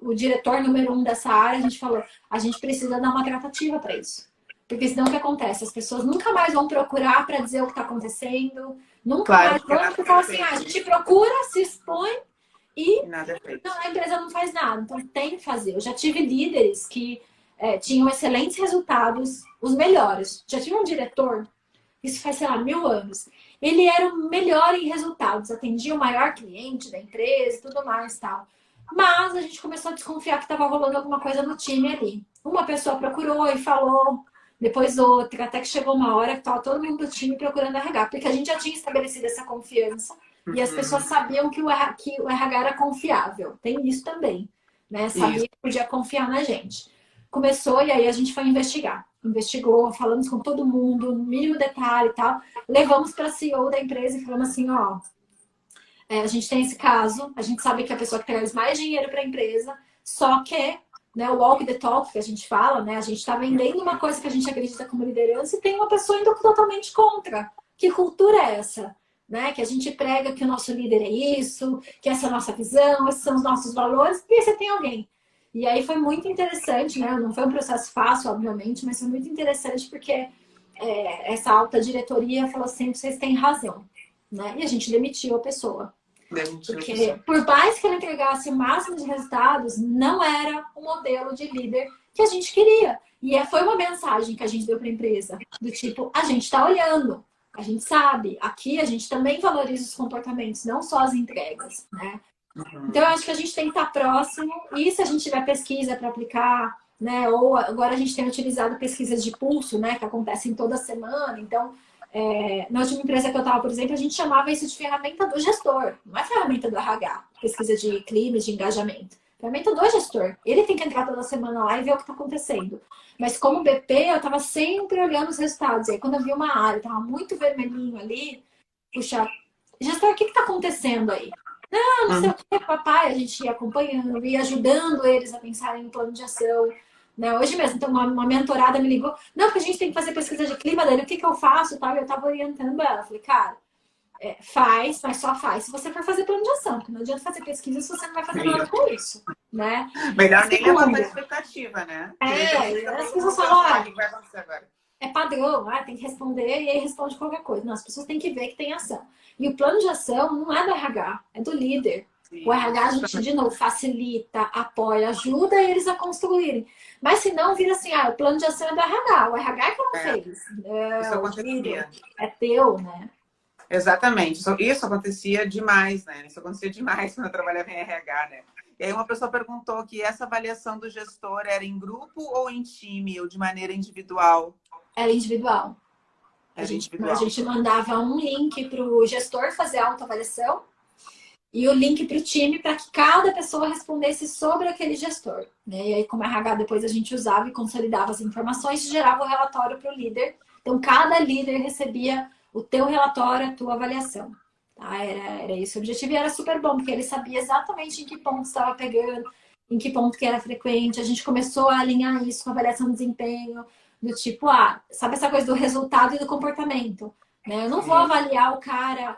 o diretor número 1 dessa área, a gente falou, a gente precisa dar uma tratativa para isso. Porque senão o que acontece? As pessoas nunca mais vão procurar para dizer o que está acontecendo, nunca mais vão, porque falam assim, a gente procura, se expõe e nada é feito. a empresa não faz nada. Então tem que fazer. Eu já tive líderes que tinham excelentes resultados, os melhores. Já tive um diretor, isso faz, sei lá, 1000 anos. Ele era o melhor em resultados, atendia o maior cliente da empresa e tudo mais tal. Mas a gente começou a desconfiar que estava rolando alguma coisa no time ali. Uma pessoa procurou e falou, depois outra, até que chegou uma hora que estava todo mundo do time procurando RH, porque a gente já tinha estabelecido essa confiança e as pessoas sabiam que o RH era confiável. Tem isso também, né? Sabia que podia confiar na gente. Começou e aí a gente foi investigar. Investigou, falamos com todo mundo, no mínimo detalhe e tal. Levamos para a CEO da empresa e falamos assim, ó, a gente tem esse caso, a gente sabe que a pessoa que traz mais dinheiro para a empresa, só que, né, o walk the talk que a gente fala, né, a gente está vendendo uma coisa que a gente acredita como liderança e tem uma pessoa indo totalmente contra. Que cultura é essa? Né? Que a gente prega que o nosso líder é isso, que essa é a nossa visão, esses são os nossos valores, e aí você tem alguém. E aí foi muito interessante, né? Não foi um processo fácil, obviamente, mas foi muito interessante porque essa alta diretoria falou assim, vocês têm razão. Né? E a gente demitiu a pessoa. Porque por mais que ela entregasse o máximo de resultados, não era o modelo de líder que a gente queria. E foi uma mensagem que a gente deu para a empresa, do tipo, a gente está olhando, a gente sabe, aqui a gente também valoriza os comportamentos, não só as entregas, né? Então eu acho que a gente tem que estar próximo, e se a gente tiver pesquisa para aplicar, né? Ou agora a gente tem utilizado pesquisas de pulso, né? Que acontecem toda semana, então na última empresa que eu estava, por exemplo, a gente chamava isso de ferramenta do gestor, não é ferramenta do RH, pesquisa de clima, de engajamento. Ferramenta do gestor. Ele tem que entrar toda semana lá e ver o que está acontecendo. Mas como BP, eu estava sempre olhando os resultados. E aí quando eu vi uma área, estava muito vermelhinho ali, puxa, gestor, o que está acontecendo aí? Não sei o que, papai, a gente ia acompanhando, ia ajudando eles a pensarem em plano de ação. Né? Hoje mesmo, então, uma mentorada me ligou. Não, porque a gente tem que fazer pesquisa de clima, Dani, o que eu faço? Tal, e eu estava orientando ela. Falei, cara, Faz, mas só faz se você for fazer plano de ação, porque não adianta fazer pesquisa se você não vai fazer nada com isso, né? Melhor nem levantar a Segundo, expectativa, né? Porque a gente as também pessoas não falam, pensar o que vai acontecer agora. é padrão, tem que responder e aí responde qualquer coisa. Não, as pessoas têm que ver que tem ação. E o plano de ação não é do RH, é do líder. O RH a gente, de novo, facilita, apoia, ajuda eles a construírem. Mas se não, vira assim, o plano de ação é do RH. O RH que não fez. Isso O líder acontecia. é teu, né? Exatamente. Isso acontecia demais, né? Isso acontecia demais quando eu trabalhava em RH, né? E aí uma pessoa perguntou que essa avaliação do gestor era em grupo ou em time, ou de maneira individual? Era individual. A Era gente, a individual. gente mandava um link para o gestor fazer a autoavaliação e o link para o time para que cada pessoa respondesse sobre aquele gestor. Né? E aí, como RH, depois a gente usava e consolidava as informações e gerava o relatório para o líder. Então, cada líder recebia o teu relatório, a tua avaliação. Tá? Era esse o objetivo e era super bom, porque ele sabia exatamente em que ponto estava pegando, em que ponto que era frequente. A gente começou a alinhar isso com a avaliação de desempenho, do tipo, sabe essa coisa do resultado e do comportamento? Né? Eu não vou avaliar o cara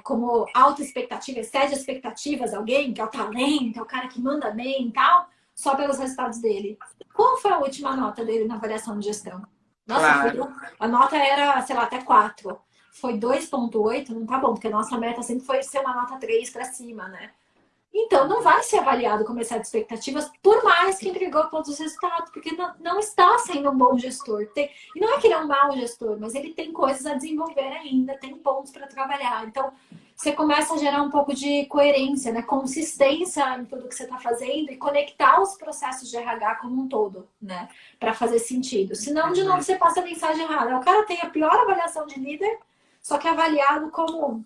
como alta expectativa, excede expectativas, alguém que é o talento, é o cara que manda bem e tal, só pelos resultados dele. Qual foi a última nota dele na avaliação de gestão? Nossa, Claro. a nota era, sei lá, até 4. Foi 2,8, não tá bom, porque a nossa meta sempre foi ser uma nota 3 para cima, né? Então, não vai ser avaliado como excesso de expectativas, por mais que entregou todos os resultados, porque não está sendo um bom gestor. E não é que ele é um mau gestor, mas ele tem coisas a desenvolver ainda, tem pontos para trabalhar. Então, você começa a gerar um pouco de coerência, né? Consistência em tudo que você está fazendo e conectar os processos de RH como um todo, né? Para fazer sentido. Senão, de novo, você passa a mensagem errada. O cara tem a pior avaliação de líder, só que é avaliado como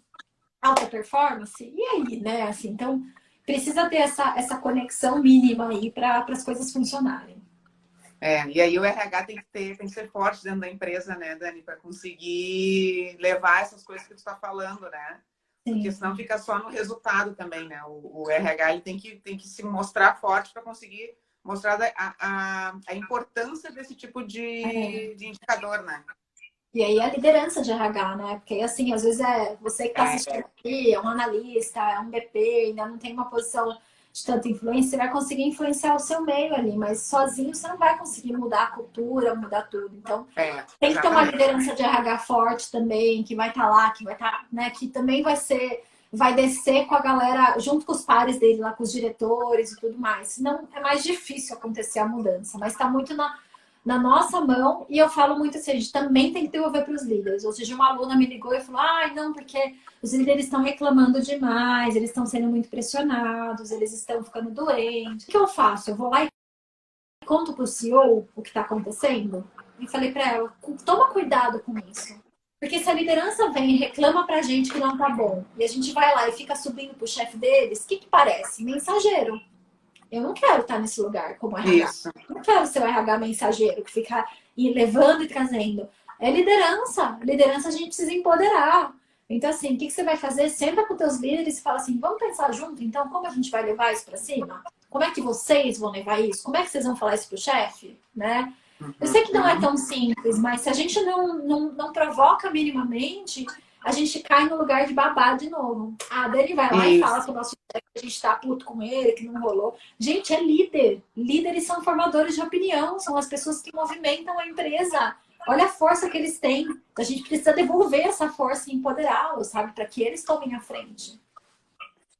alta performance. E aí, né? Assim, então precisa ter essa conexão mínima aí para as coisas funcionarem. E aí o RH tem que ser forte dentro da empresa, né, Dani, para conseguir levar essas coisas que tu está falando, né? Porque Sim. senão fica só no resultado também, né? O RH ele tem que se mostrar forte para conseguir mostrar a importância desse tipo de indicador, né? E aí a liderança de RH, né? Porque assim, às vezes é você que está assistindo aqui, é um analista, é um BP, ainda não tem uma posição de tanta influência, você vai conseguir influenciar o seu meio ali, mas sozinho você não vai conseguir mudar a cultura, mudar tudo. Então, tem que ter uma liderança de RH forte também, que vai estar lá, que vai estar, né? Que também vai descer com a galera, junto com os pares dele lá, com os diretores e tudo mais. Senão é mais difícil acontecer a mudança, mas está muito na nossa mão, e eu falo muito assim, a gente também tem que devolver para os líderes. Ou seja, uma aluna me ligou e falou, não, porque os líderes estão reclamando demais, eles estão sendo muito pressionados, eles estão ficando doentes. O que eu faço? Eu vou lá e conto para o CEO o que está acontecendo? E falei para ela, toma cuidado com isso. Porque se a liderança vem e reclama pra gente que não tá bom, e a gente vai lá e fica subindo pro chefe deles, o que parece? Mensageiro. Eu não quero estar nesse lugar como RH. Isso. Eu não quero ser o RH mensageiro que fica levando e trazendo. É liderança. Liderança a gente precisa empoderar. Então, assim, o que você vai fazer? Senta com teus líderes e fala assim, vamos pensar junto, então, como a gente vai levar isso para cima? Como é que vocês vão levar isso? Como é que vocês vão falar isso pro chefe? Né? Eu sei que não é tão simples, mas se a gente não provoca minimamente, a gente cai no lugar de babá de novo. A Dani vai lá e fala pro nosso chefe que a gente tá puto com ele, que não rolou. Gente, é líder. Líderes são formadores de opinião, são as pessoas que movimentam a empresa. Olha a força que eles têm. A gente precisa devolver essa força e empoderá-los, sabe? Para que eles tomem a frente.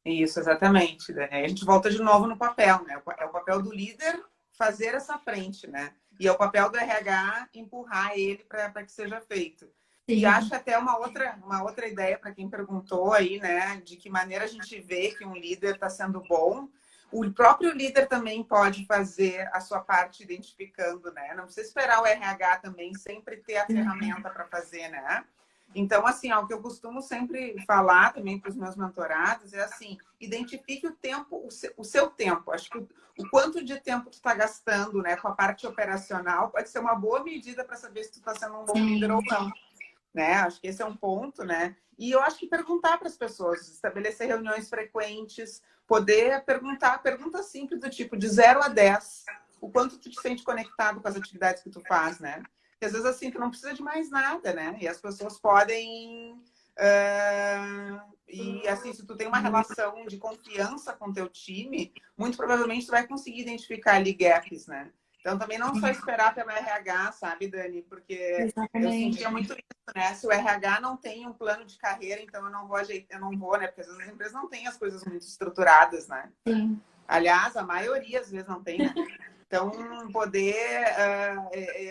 Isso, exatamente. Né? A gente volta de novo no papel, né? É o papel do líder fazer essa frente, né? E é o papel do RH empurrar ele para que seja feito. Sim. E acho até uma outra ideia para quem perguntou aí, né? De que maneira a gente vê que um líder está sendo bom. O próprio líder também pode fazer a sua parte identificando, né? Não precisa esperar o RH também sempre ter a ferramenta para fazer, né? Então, assim, o que eu costumo sempre falar também para os meus mentorados é assim, identifique o tempo, o seu tempo. Acho que o quanto de tempo tu está gastando, né, com a parte operacional pode ser uma boa medida para saber se tu está sendo um bom líder ou não. Né? Acho que esse é um ponto, né? E eu acho que perguntar para as pessoas, estabelecer reuniões frequentes, poder pergunta simples do tipo de 0 a 10, o quanto tu te sente conectado com as atividades que tu faz, né? Porque às vezes assim, tu não precisa de mais nada, né? E as pessoas podem assim, se tu tem uma relação de confiança com teu time, muito provavelmente tu vai conseguir identificar ali gaps, né? Então também não só esperar pelo RH, sabe, Dani? Porque eu Exatamente. sentia muito isso, né? Se o RH não tem um plano de carreira, então eu não vou, né? Porque às vezes as empresas não têm as coisas muito estruturadas, né? Sim. Aliás, a maioria às vezes não tem, né? Então, poder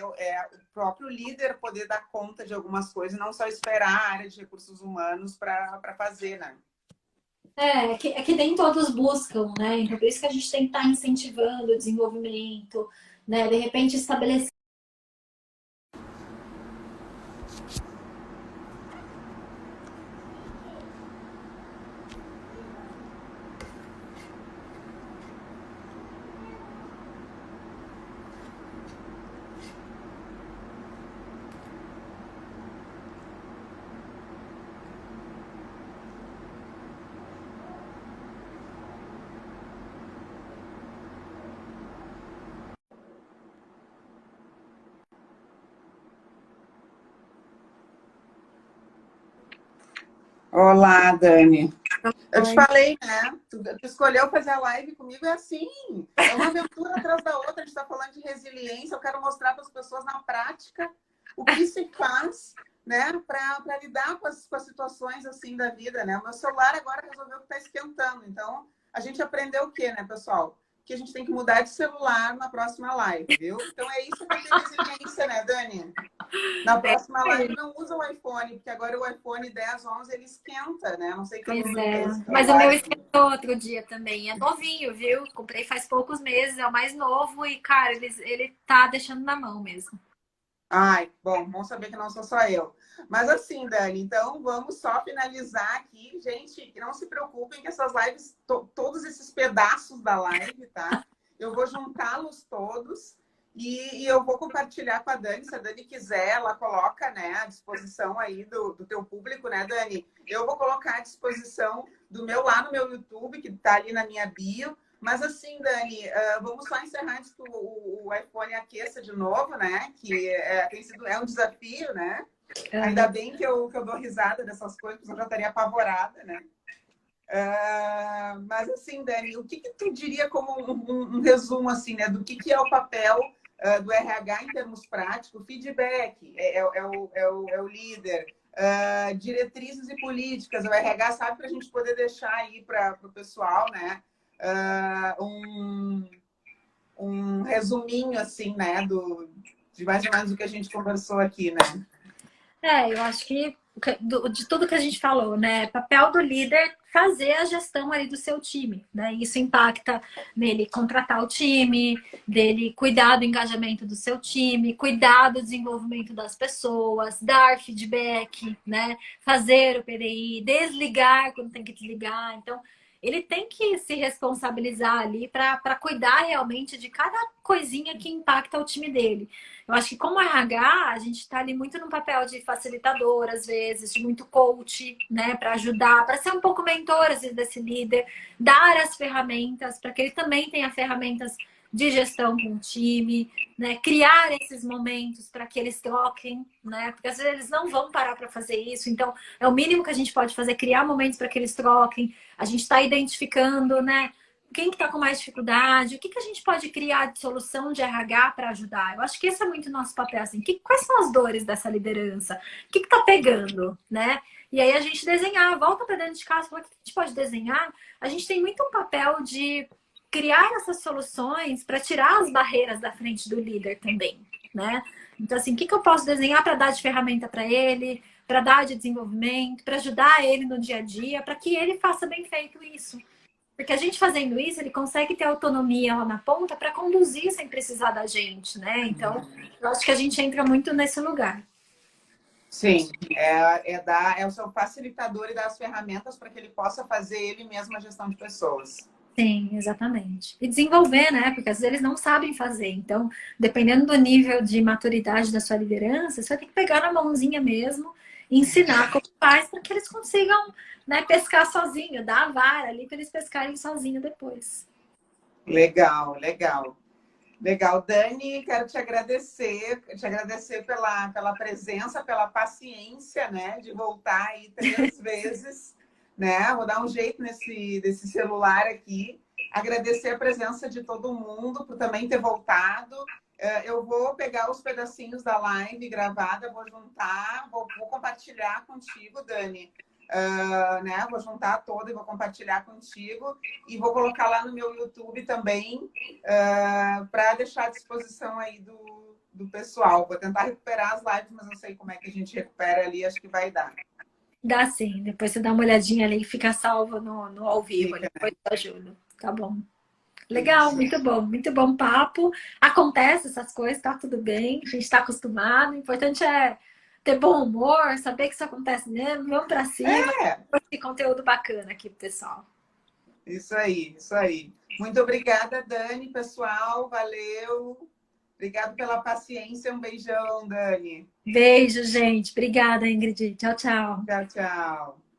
o próprio líder poder dar conta de algumas coisas e não só esperar a área de recursos humanos para fazer, né? É que nem todos buscam, né? Então, por isso que a gente tem que estar incentivando o desenvolvimento, né? De repente, estabelecer. Olá, Dani. Eu te Oi. falei, né? Tu escolheu fazer a live comigo, é assim. É uma aventura atrás da outra. A gente está falando de resiliência. Eu quero mostrar para as pessoas na prática o que se faz, né, para lidar com as situações assim da vida, né? O meu celular agora resolveu que está esquentando. Então, a gente aprendeu o quê, né, pessoal? Que a gente tem que mudar de celular na próxima live, viu? Então é isso para ter resiliência, né, Dani? Na próxima live não usa o iPhone, porque agora o iPhone 10, 11, ele esquenta, né? Não sei Pois que é. Mas o meu celulares. esquentou outro dia também. É novinho, viu? Comprei faz poucos meses, é o mais novo e, cara, ele tá deixando na mão mesmo. Ai, bom saber que não sou só eu. Mas assim, Dani, então vamos só finalizar aqui. Gente, não se preocupem que essas lives, todos esses pedaços da live, tá? Eu vou juntá-los todos e eu vou compartilhar com a Dani. Se a Dani quiser, ela coloca, né, à disposição aí do teu público, né, Dani? Eu vou colocar à disposição do meu lá no meu YouTube, que tá ali na minha bio. Mas assim, Dani, vamos só encerrar antes que o iPhone aqueça de novo, né? Que é um desafio, né? Ainda Aham. bem que eu dou risada dessas coisas, porque eu já estaria apavorada, né? Mas assim, Dani, o que tu diria como um resumo assim, né? Do que é o papel do RH em termos práticos? Feedback é o líder. Diretrizes e políticas. O RH sabe para a gente poder deixar aí para o pessoal, né? Um resuminho assim, né? De mais ou menos o que a gente conversou aqui, né? Eu acho que de tudo que a gente falou, né? Papel do líder fazer a gestão ali do seu time, né? Isso impacta nele contratar o time, dele cuidar do engajamento do seu time, cuidar do desenvolvimento das pessoas, dar feedback, né? Fazer o PDI, desligar quando tem que desligar. Então, ele tem que se responsabilizar ali para cuidar realmente de cada coisinha que impacta o time dele. Eu acho que como RH, a gente está ali muito no papel de facilitador, às vezes, de muito coach, né, para ajudar, para ser um pouco mentor, às vezes, desse líder, dar as ferramentas para que ele também tenha ferramentas de gestão com o time, né, criar esses momentos para que eles troquem, né, porque às vezes eles não vão parar para fazer isso, então é o mínimo que a gente pode fazer, criar momentos para que eles troquem. A gente está identificando, né, quem que está com mais dificuldade, o que, que a gente pode criar de solução de RH para ajudar? Eu acho que esse é muito nosso papel, assim, quais são as dores dessa liderança? O que está pegando, né? E aí a gente desenhar, volta para dentro de casa, fala, o que a gente pode desenhar? A gente tem muito um papel de criar essas soluções para tirar as barreiras da frente do líder também, né? Então, assim, o que, que eu posso desenhar para dar de ferramenta para ele, para dar de desenvolvimento, para ajudar ele no dia a dia, para que ele faça bem feito isso. Porque a gente fazendo isso, ele consegue ter autonomia lá na ponta para conduzir sem precisar da gente, né? Então, eu acho que a gente entra muito nesse lugar. Sim, é o seu facilitador e dar as ferramentas para que ele possa fazer ele mesmo a gestão de pessoas. Sim, exatamente. E desenvolver, né? Porque às vezes eles não sabem fazer. Então, dependendo do nível de maturidade da sua liderança, você vai ter que pegar na mãozinha mesmo e ensinar como faz para que eles consigam, né, pescar sozinho, dar a vara ali para eles pescarem sozinho depois. Legal, legal. Legal, Dani, quero te agradecer pela presença, pela paciência, né, de voltar aí 3 vezes. né? Vou dar um jeito desse celular aqui. Agradecer a presença de todo mundo por também ter voltado. Eu vou pegar os pedacinhos da live gravada, vou juntar, vou compartilhar contigo, Dani. Né? Vou juntar toda e vou compartilhar contigo e vou colocar lá no meu YouTube também para deixar à disposição aí do pessoal. Vou tentar recuperar as lives, mas não sei como é que a gente recupera ali, acho que vai dar. Dá sim, depois você dá uma olhadinha ali e fica salvo no ao vivo, Fica, depois né? eu ajudo. Tá bom. Legal, Isso. muito bom papo. Acontece essas coisas, tá tudo bem, a gente tá acostumado. O importante é ter bom humor, saber que isso acontece mesmo, vamos pra cima. É, Esse conteúdo bacana aqui pro pessoal. isso aí, isso aí. Muito obrigada, Dani, pessoal. Valeu. Obrigado pela paciência. Um beijão, Dani. Beijo, gente. Obrigada, Ingrid. Tchau, tchau. Tchau, tchau.